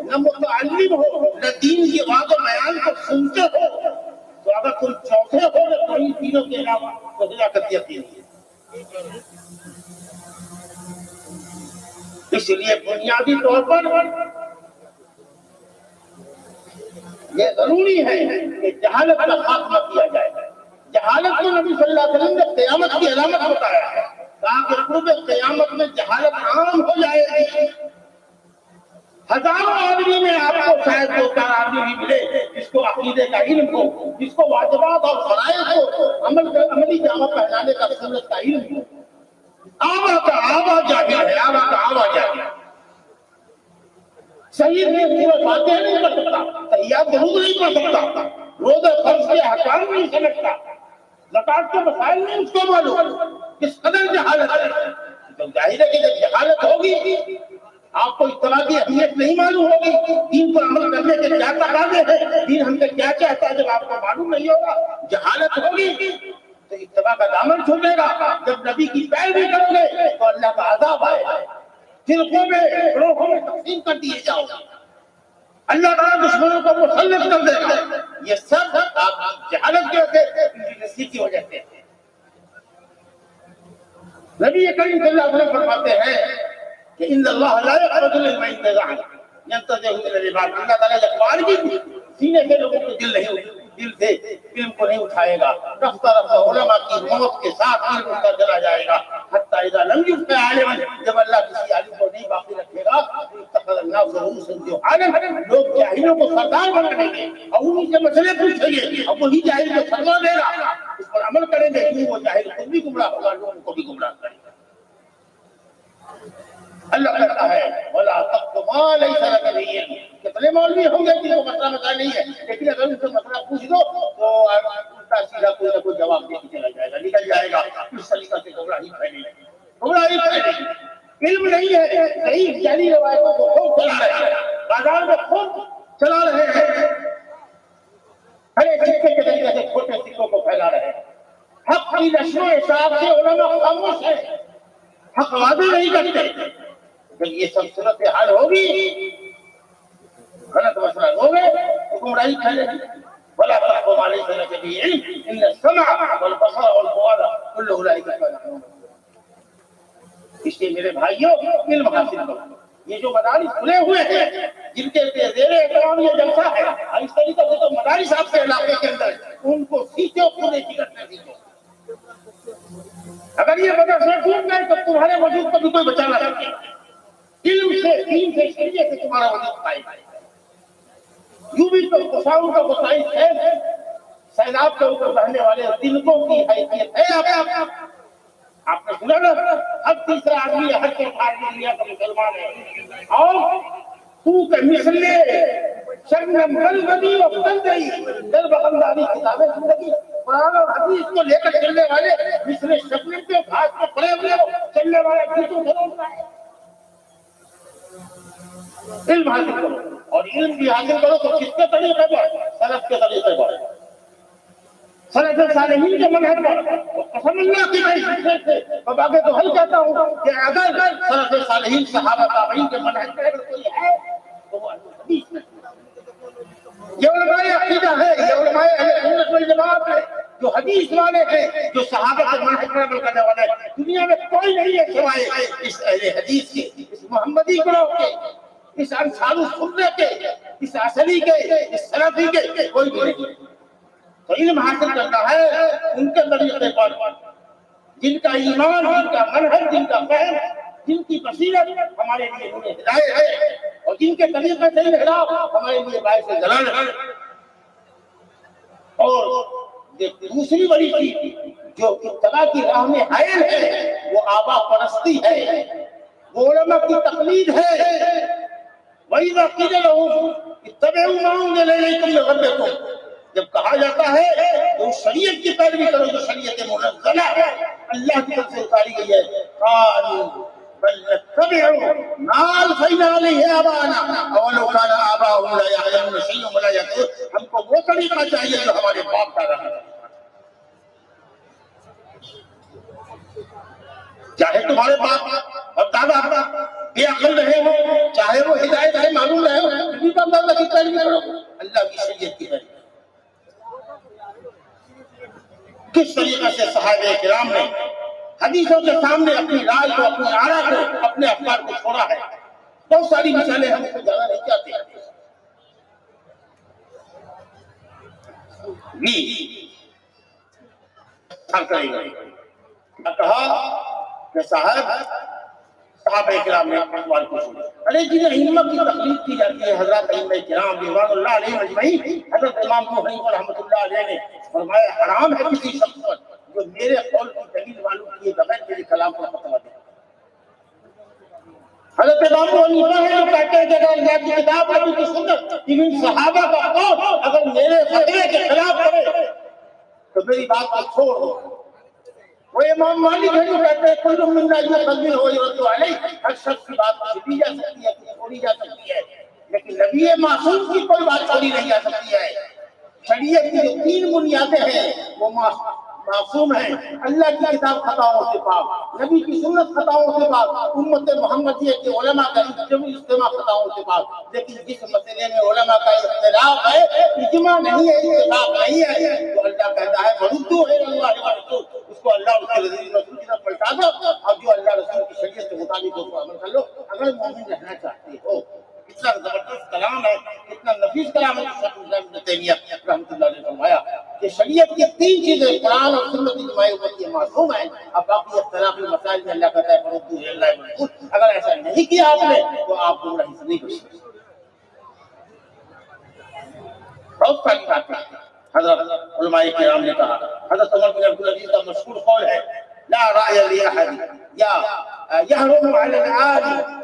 نہ متعلم ہو، نہ دین کی بات و بیان کو سنتے ہو، تو اگر تم چوتھے ہو تو کئی تینوں کے علاوہ تو ہلاکت یقین ہے۔ اس لیے بنیادی طور پر یہ ضروری ہے کہ جہالت کا خاتمہ کیا جائے۔ جہالت کو نبی صلی اللہ علیہ وسلم نے قیامت کی علامت بتایا ہے، کہا کہ قرب قیامت میں جہالت عام ہو جائے گی۔ ہزاروں آدمی میں آپ کو شاید دو چار آدمی بھی ملے جس کو عقیدے کا علم ہو، جس کو واجبات اور فرائض کو عملی جامہ پہنانے کا سنت کا علم ہو۔ آوا کا آوا جاہل ہے، آوا کا آوا جاہل ہے۔ صحیح میں سورۃ فاتحہ نہیں پڑھ سکتا، تحیات درود نہیں پڑھ سکتا، روزہ فرض کے احکام نہیں سمجھتا، زکات کے مسائل نہیں اس کو معلوم، کس قدر جہالت ہے۔ تو ظاہر ہے کہ جب جہالت ہوگی، آپ کو اتباع کی اہمیت نہیں معلوم ہوگی، دین پر عمل کرنے کے کیا تقاضے ہیں، دین ہم سے کیا چاہتا ہے، جب آپ کو معلوم نہیں ہوگا، جہالت ہوگی تو اتباع کا دامن چھوٹے گا۔ جب نبی کی پیروی کرو گے تو اللہ کا عذاب آئے گا، فرقوں میں گروہوں میں تقسیم کر دیے جاؤ گے، اللہ تعالیٰ دشمنوں کو مسلط کر دے گا۔ یہ سب آپ جہالت کی وجہ سے۔ نبی کریم صلی اللہ علیہ وسلم فرماتے ہیں کہ ان اللہ لا يقبض العلم انتزاعا ينتزعه من العباد، اللہ تعالیٰ اقبال کی سینے سے لوگوں کے دل سے علم کو نہیں اٹھائے گا، رفتہ رفتہ علماء کی موت کے ساتھ علم ان کا چلا جائے گا، حتی اذا لم يبق عالما، جب اللہ کسی عالم کو نہیں باقی رکھے گا، اتخذ الناس رؤوسا جهالا، لوگ جاہلوں کو سردار بنا دیں گے اور انہیں سے مسئلے پوچھیں گے، اب وہی جاہل جو فتویٰ دے گا اس پر عمل کریں گے، کیوں وہ جاہل خود بھی گمراہ ہوگا، لوگوں کو بھی گمراہ کرے گا۔ اللہ کہتا ہے وَلَا تَقْفُ مَا لَيْسَ لَكَ بِهِ عِلْمٌ، کتنے مولوی ہوں گے جن کو مسئلہ نہیں ہے، لیکن اگر ان سے مسئلہ پوچھ دو تو الٹا سیدھا کوئی نہ کوئی جواب دے کے چلا جائے گا، نکل جائے گا، اس طریقہ سے گمراہی پھیلے گی، گمراہی پھیلے گی۔ علم نہیں ہے، صحیح جعلی روایتوں کو خوب چلا رہے ہیں، بازار میں خوب چلا رہے ہیں، ہر ایک سکے کے طریقے سے چھوٹے سکوں کو پھیلا رہے ہیں۔ حق کی نشر و اشاعت سے علماء خاموش ہیں، حق واضح نہیں کرتے۔ جب یہ سب صورتحال ہوگی، غلط مسئلہ ہوگے تو گمراہی پھیلے گی۔ وَلَا تَقْفُ مَا لَيْسَ لَكَ بِهِ عِلْمٌ إِنَّ السَّمْعَ وَالْبَصَرَ وَالْفُؤَادَ كُلُّ أُولَٰئِكَ كَانَ عَنْهُ مسؤولا۔ اس لیے میرے بھائیوں علم حاصل کرو۔ یہ جو مدارس کھلے ہوئے ہیں جن کے زیر اہتمام یہ جلسہ ہے، اس طریقے سے جو مدارس آپ کے علاقے کے اندر ان کو سیکھو، خود فکر سے سیکھو۔ اگر یہ مدرسے ٹوٹ گئے تو تمہارے وجود کو بھی کوئی بچا نہ سکے۔ علم سے، دین سے، شریعت سے تمہارا وجود قائم ہے۔ یوں بھی تو تصاویر کا بتائی ہے، سیلاب کے اوپر بہنے والے تنکوں کی حیثیت ہے۔ آپ نے سنا نا، ہر تیسرا آدمی ہر چوتھا آدمی دنیا کا مسلمان ہے، اور تو کہ مثلے شبنم بلبلی و بلدئی در بغنداری کتابیں زندگی، قرآن اور حدیث کو لے کر چلنے والے مثل شبنم کے گھاس پر پڑے ہوئے چلنے والے بھوتوں دھروتا ہے۔ علم حاصل کرو، اور علم بھی حاصل کرو تو کس کے طریقے پر؟ سلف کے طریقے پر، سلف صالحین کے منہج پر۔ قسم اللہ کی میں سیکھنے سے اب آگے تو ہی کہتا ہوں کہ اگر سلف صالحین صحابہ تابعین کے منہج پر اگر کوئی ہے تو وہ حدیث میں، یہ علماء عقیدہ ہے، یہ علماء اہل سنت والجماعت ہے، جو حدیث والے ہیں، جو صحابہ کے منہج پر عمل کرنے والے ہیں۔ دنیا میں کوئی نہیں ہے سوائے اس اہل حدیث کے، اس محمدی گروہ کے، اس انصار السنہ کے، اس اصلی کے، اس سلفی کے، کوئی بھی نہیں۔ تو علم حاصل کرنا ہے ان کے طریقے پر، جن کا ایمان، جن کا منہج، جن کا فہم، جن کی بصیرت ہمارے لیے ہدایت ہے، اور جن کے طریقے سے انحراف ہمارے لیے باعث ضلال ہے۔ اور دوسری بڑی چیز جو اتباع کی راہ میں حائل ہے وہ آبا پرستی ہے، وہ علماء کی تقلید ہے۔ وَإِذَا قِيلَ لَهُمْ اتَّبِعُوا مَا أُنزِلَ إِلَيْكُم مِّن رَّبِّكُم، جب کہا جاتا ہے تو شریعت کی پیروی کرو جو شریعت منزلہ ہے، اللہ کی طرف سے اتاری گئی ہے، قالوا بل نتبع ما ألفينا عليه آباءنا أولو كان آباؤهم لا يعلمون شيئا ولا يهتدون۔ ہم کو وہ طریقہ چاہیے جو ہمارے باپ دادا کا، چاہے تمہارے باپ اور دادا بے عقل رہے ہو، چاہے وہ ہدایت ہے معلوم رہے ہو، پھر بھی اللہ کی پیروی کرو، اللہ کی شریعت کی پیروی۔ کس طریقے سے صحابہ کرام نے حدیثوں کے سامنے اپنی رائے کو، اپنی آرا کو، اپنے افکار کو چھوڑا ہے۔ بہت ساری مثالیں ہم کو جانا نہیں چاہتے کہا کہ صحابہ کرام نے اقوال کو چھوڑا۔ ارے جنہیں ائمہ کی تقلید کی جاتی ہے، حضرات ائمہ کرام رضوان اللہ علیہم اجمعین، حضرت امام ابو حنیفہ رحمۃ اللہ علیہ نے فرمایا حرام ہے کسی شخص پر جو میرے قول کی دلیل معلوم کیے بغیر میرے کلام کو فتویٰ دے۔ حضرت امام ابو حنیفہ ہے جو کہتے ہیں کہ اگر اللہ کی کتاب اور کی سنت ان صحابہ کا قول اگر میرے فتوے کے خلاف کرے تو میری بات کو چھوڑ دو۔ وہ امام مالک ہے جو کہتے ہیں کل منا یقبل ہو یرد علیہ، ہر شخص کی بات چھپی جا سکتی ہے، چھوڑی جا سکتی ہے، لیکن نبی معصوم کی کوئی بات چھوڑی نہیں جا سکتی ہے۔ شریعت کی جو تین بنیادیں ہیں وہ معصوم ہیں، اللہ کی کتاب خطاؤں سے پاک، نبی کی سنت خطاؤں سے پاک، امت محمدیہ کے علماء کا اجتماع خطاؤں سے پاک۔ لیکن جس مسئلے میں علماء کا اختلاف ہے، اجماع نہیں ہے، اتفاق نہیں ہے، تو اللہ کہتا ہے فردو ہے اللہ ورسول، اس کو اللہ اس کے رسول کی طرف پلٹا دو، اور جو اللہ رسول کی شریعت کے مطابق اس کو عمل کر لو اگر مومن رہنا چاہتے ہو۔ کتنا زبردست کلام ہے، کتنا نفیس کلام ہے شیخ الاسلام ابن تیمیہ رحمۃ اللہ علیہ نے فرمایا کہ شریعت کی تین چیزیں قرآن اور سنت اجماع امت یہ معصوم ہیں، اب باقی اختلافی مسائل میں اللہ کہتا ہے فردو ہے اللہ ورسول، اگر ایسا نہیں کیا آپ نے تو آپ گمراہی سے نہیں بچ سکتے۔ بہت ساری باتیں حضرت علماء کرام نے کہا۔ حضرت عمر بن عبدالعزیز کا مشہور قول ہے لا رأی لأحد یا یحرم علی العالم،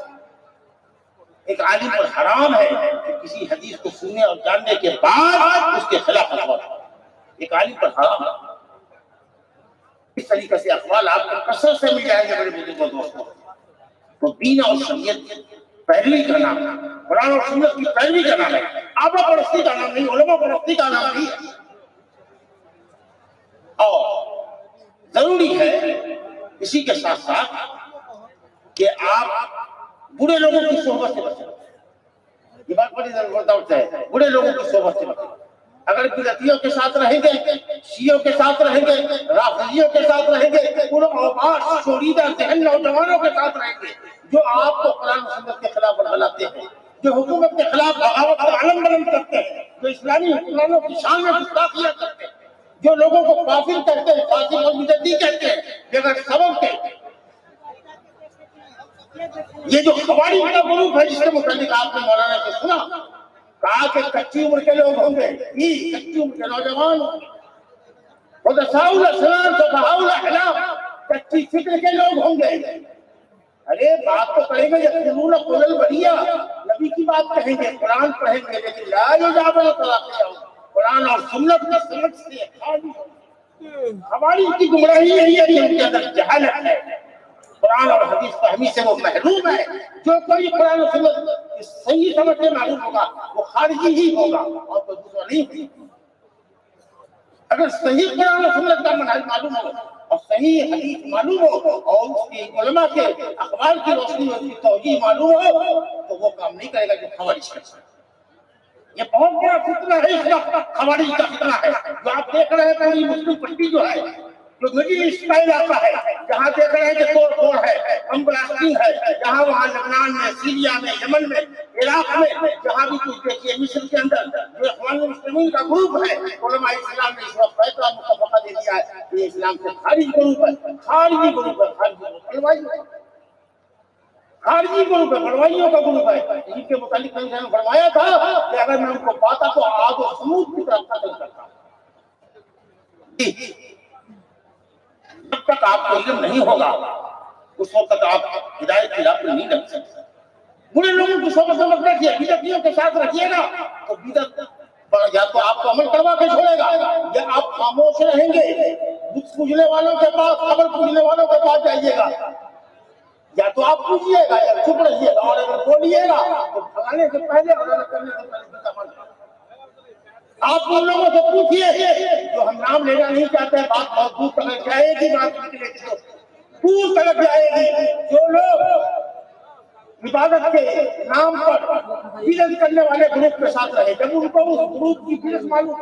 ایک عالم پر حرام ہے کہ کسی حدیث کو سننے اور جاننے کے بعد اس کے خلاف فتویٰ دے، ایک عالم پر حرام ہے۔ اس طریقے سے اقوال آپ کو کثرت سے مل جائیں گے میرے بزرگوں دوستوں۔ تو دین اور شریعت پیروی کا نام ہے، قرآن اور سنت کی پیروی کا نام ہے، آبا پرستی کا نام نہیں، علماء پرستی کا نام نہیں ہے۔ اور ضروری ہے اسی کے ساتھ ساتھ کہ آپ برے لوگوں کی صحبت سے بچیں، یہ بات بڑی ضرورت ہے، برے لوگوں کی صحبت سے بچیں۔ اگر بدعتیوں کے ساتھ رہیں گے، شیعوں کے ساتھ رہیں گے، رافضیوں کے ساتھ رہیں گے، ان اوباش شوریدہ ذہن نوجوانوں کے ساتھ رہیں گے جو آپ کو قرآن و سنت کے خلاف بلاتے ہیں، جو حکومت کے خلاف بغاوت کا علم بلند کرتے ہیں، جو اسلامی حکمرانوں کی شان میں گستاخیاں کرتے ہیں، جو لوگوں کو کافر کہتے ہیں، فاسق اور بدعتی کہتے ہیں بغیر سبب کے۔ یہ جو خوارج کا گروپ ہے جس کے متعلق آپ نے مولانا سے سنا، کہا کہ کچی عمر کے لوگ ہوں گے، کچی عمر کے نوجوان ہوں گے، حدثاء الاسنان سفہاء الاحلام، کچی فکر کے لوگ ہوں گے۔ ارے بات تو کریں گے یقولون قول البریہ، نبی کی بات کہیں گے، قرآن پڑھیں گے، لیکن لا یجابون تلاقیہ، قرآن اور سنت کی سمجھ سے خالی۔ ہماری کی گمراہی یہی ہے کہ ان کے اندر جہالت ہے، قرآن اور حدیث فہمی سے وہ محروم ہے۔ جو کوئی قرآن و سنت صحیح سمجھ سے معلوم ہوگا وہ خارجی ہی ہوگا اور کوئی دوسرا نہیں ہوگا۔ اگر صحیح قرآن و سنت کا منہج معلوم ہو اور صحیح حدیث معلوم ہو اور اس کی علماء کے اخبار کی روشنی میں اس کی توجیہ معلوم ہو تو وہ کام نہیں کرے گا جو خوارج کرتا ہے۔ یہ بہت بڑا فتنہ ہے، اس وقت خوارج کا فتنہ ہے جو آپ دیکھ رہے ہیں۔ پوری مسلم پٹی جو ہے جو مڈل ایسٹ کا علاقہ ہے، جہاں دیکھ رہے ہیں کہ توڑ پھوڑ ہے، بم بلاسٹنگ ہے، جہاں وہاں لبنان میں، سیریا میں، یمن میں، عراق میں، جہاں بھی کچھ دیکھیے، مصر کے اندر جو اخوان المسلمین کا گروپ ہے، علماء اسلام نے اس وقت فیصلہ متفقہ دے دیا ہے کہ یہ اسلام سے خارج گروپ ہے، خارجی گروپ ہے، خارجی گروپ ہے، بڑوائیوں کا گروپ ہے، جن کے متعلق میں نے فرمایا تھا کہ اگر میں ان کو پاتا تو آگ و سمود کی طرف قتل کرتا۔ جب تک آپ کو علم نہیں ہوگا اس وقت تک آپ ہدایت کی راہ پر نہیں لگ سکتے۔ برے لوگوں کی صحبت میں مت رکھیے، بدعتیوں کے ساتھ رکھیے گا تو بدعت یا تو آپ کو عمل کروا کے چھوڑے گا یا آپ خاموش رہیں گے، بت پوجنے والوں کے پاس، قبر پوجنے والوں کے پاس جائیے گا، یا تو آپ پوچھیے گا یا چپ رہیے گا، اور اگر بولیے گا تو بھگانے سے پہلے اور الگ کرنے سے پہلے بدعت عمل کریں۔ آپ ان لوگوں سے پوچھیے جو ہم نام لینا نہیں چاہتے، بات بہت دور تک جائے گی، بات نکلے گی تو دور تک جائے گی۔ جو لوگ عبادت کے نام پر بدعت کرنے والے گروپ کے ساتھ رہے، جب ان کو اس گروپ کی بدعت معلوم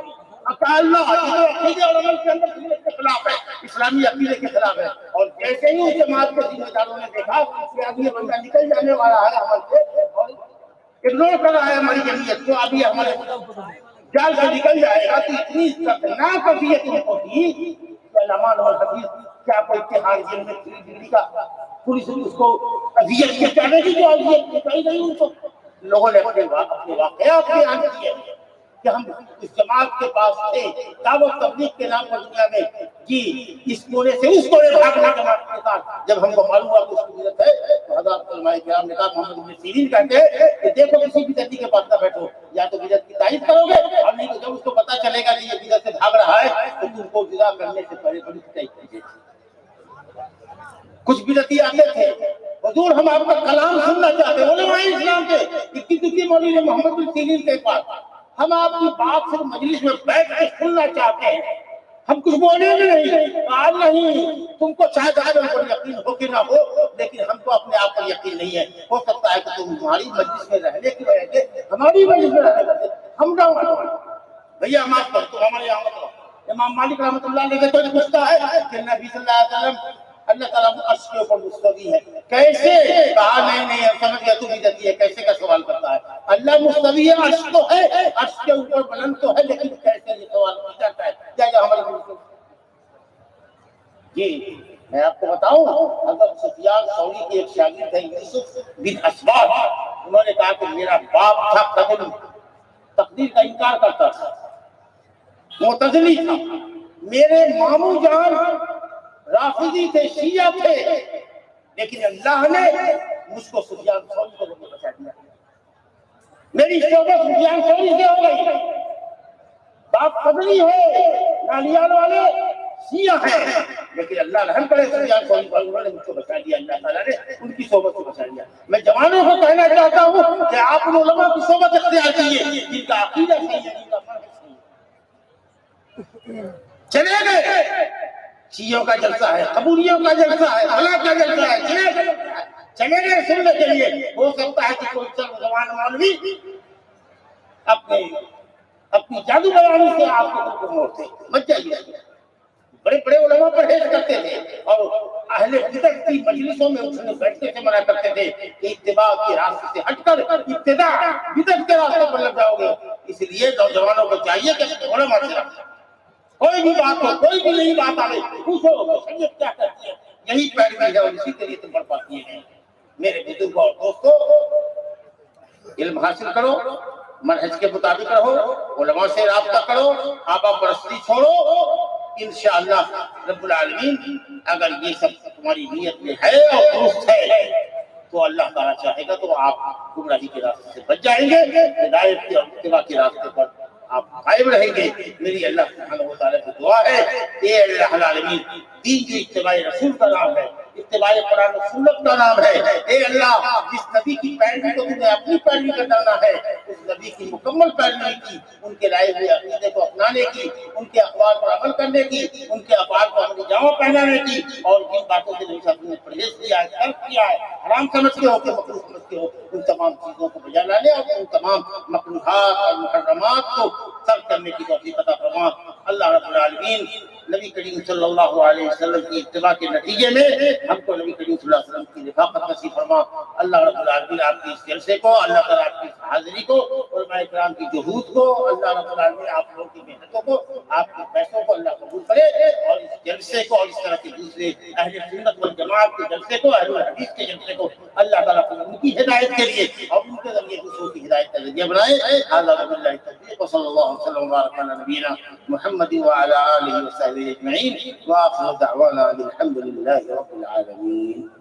اللہ عقیدے اور عمل کے اندر بدعت کے خلاف ہے، اسلامی عقیدے کے خلاف ہے، اور جیسے ہی اس جماعت کے ذمہ داروں نے دیکھا کہ اب یہ بندہ نکل جانے والا ہے عمل سے اور اگنور کر رہا ہے ہماری جمعیت کو، ابھی ہمارے جال سے نکل جائے گا، تو اتنی خطرناک اذیت ان کو تھی کہ علمان اور حدیث کیا کوئی اتحاد جیل میں 3 ڈگری کا پولیس اس کو اذیت کے چاہنے کی جو اذیت نکائی گئی ان کو۔ لوگوں نے اپنے واقعات بیان کیے کہ ہم اس جماعت کے پاس تھے، دعوت تبلیغ کے نام پر دنیا میں جی اس کونے سے اس کونے بھاگنے کے بعد جب ہم کو معلوم ہوا کہ اس کی بدعت ہے تو حضرات علماء کرام نے کہا، محمد بن سیرین کہتے ہیں کہ دیکھو کسی بدعتی کے پاس نہ بیٹھو، یا تو بدعت کی تائید کرو گے اور نہیں تو جب اس کو پتہ چلے گا کہ یہ بدعت سے بھاگ رہا ہے تو تم کو جدا کرنے سے پہلے بڑی تائید کیجیے۔ کچھ بدعتی آتے تھے، حضور ہم آپ کا کلام سننا چاہتے ہیں، علماء اسلام کے اتنی مولوی محمد بن سیرین کے پاس، ہم آپ کی بات صرف مجلس میں بیٹھ کے سننا چاہتے ہیں، ہم کچھ بولیں گے نہیں، کہا نہیں، تم کو شاید آدم پر یقین ہو کہ نہ ہو لیکن ہم کو اپنے آپ پر یقین نہیں ہے، ہو سکتا ہے کہ تم ہماری مجلس میں رہنے کی وجہ سے ہماری مجلس میں رہنے کی ہم نہ بھیا معاف کر تو ہمارے یہاں مطلب امام مالک رحمۃ اللہ علیہ تو پوچھتا ہے کہ نبی صلی اللہ علیہ وسلم اللہ تعالیٰ عرش کے اوپر مستوی ہے، کیسے؟ کہا نہیں سمجھ گیا تو بدعتی ہے، کیسے کا سوال کرتا ہے؟ اللہ مستوی ہے، عرش تو ہے، عرش کے اوپر بلند تو ہے، لیکن کیسے یہ سوال پوچھا جاتا ہے؟ کیا ہمارے جی میں آپ کو بتاؤں، حضرت سفیان ثوری کے ایک شاگرد ہے یوسف بن اسباط، انہوں نے کہا کہ میرا باپ تھا تقدیر کا انکار کرتا تھا، معتزلی تھا، میرے ماموں جان رافضی تھے، شیعہ تھے، لیکن اللہ نے مجھ کو سفیان ثوری کو بچا دیا، میری صحبت سفیان ثوری سے ہو گئی، باپ قدری ہے، نالیال والے شیعہ ہیں، لیکن اللہ رحم کرے سفیان ثوری پر، انہوں نے مجھ کو بچا دیا، اللہ تعالیٰ نے ان کی صحبت سے بچا دیا۔ میں جوانوں کو کہنا چاہتا ہوں کہ آپ ان علماء کی صحبت اختیار کیجیے جن کا عقیدہ صحیح ہے، جن کا فہم صحیح ہے۔ چلے گئے شیعوں کا جلسہ ہے، قبولیوں کا جلسہ ہے، بھلا کا جلسہ ہے، چلے گئے سننے کے لیے، ہو سکتا ہے کہ کوئی زبان مولوی اپنی جادو بیانی سے آپ کو موڑتے، مت جائیے۔ بڑے بڑے علماء پرہیز کرتے تھے اور اہل بدعت کی مجلسوں میں اٹھنے بیٹھنے سے منع کرتے تھے کہ اتباع کے راستے سے ہٹ کر ابتداء بدعت کے راستے پر لگ جاؤ گے۔ اس لیے نوجوانوں کو چاہیے کہ علماء سے کوئی بھی بات ہو، کوئی بھی نئی بات آئے، پوچھو شریعت کیا کہتی ہے، یہی پیروی ہے اور اسی کے لیے تم بڑھ پاتی ہیں۔ میرے بزرگوں اور دوستوں، علم حاصل کرو، منہج کے مطابق رہو، علماء سے رابطہ کرو، آبا پرستی چھوڑو، انشاءاللہ رب العالمین اگر یہ سب تمہاری نیت میں ہے اور درست ہے تو اللہ تعالیٰ چاہے گا تو آپ گمراہی کے راستے سے بچ جائیں گے، ہدایت کے اور اتباع کے راستے پر آپ قائم رہیں گے۔ میری اللہ سبحانہ و تعالیٰ سے دعا ہے کہ اے اللہ العالمین، دین جو اتباع رسول کا نام ہے، اتباع قرآن و سنت کا نام ہے، اے اللہ جس نبی کی پیروی کو تمہیں اپنی پیروی کا ڈالنا ہے، اس نبی کی مکمل پیروی کی، ان کے لائے ہوئے عقیدے کو اپنانے کی، ان کے اقوال پر عمل کرنے کی، ان کے افعال کو عملی جامہ پہنانے کی، اور جن باتوں سے نہیں سب نے پرہیز کیا ہے، ترک کیا ہے، حرام سمجھتے ہو کہ مکروہ سمجھتے ہو، ان تمام چیزوں کو بجا لانے اور ان تمام مکروہات اور محرمات کو ترک کرنے کی توفیق عطا فرما۔ اللہ رب العالمین نبی کریم صلی اللہ علیہ وسلم کی اتباع کے نتیجے میں ہم کو نبی کریم صلی اللہ علیہ وسلم کی رفاقت نصیب فرما۔ اللہ رب العالمین آپ کی اس جلسے کو، اللہ تعالیٰ آپ کی حاضری کو، علماء کرام کی جہود کو، اللہ رب العالمین آپ لوگوں کی محنتوں کو، آپ کے پیسوں کو اللہ قبول کرے، اور اس جلسے کو اور اس طرح کے دوسرے اہل سنت والجماعت کے جلسے کو، اہل الحدیث کے جلسے کو اللہ تعالیٰ ان کی ہدایت کے لیے اور ان کے ذریعے دوسروں کی ہدایت کا ذریعہ بنائے۔ اللہ رب اللہ التوفیق، وصلی اللہ وسلم وبارک علی نبینا محمد وعلی آلہ وصحبہ اجمعین، وآخر دعوانا الحمد للہ رب العالمین۔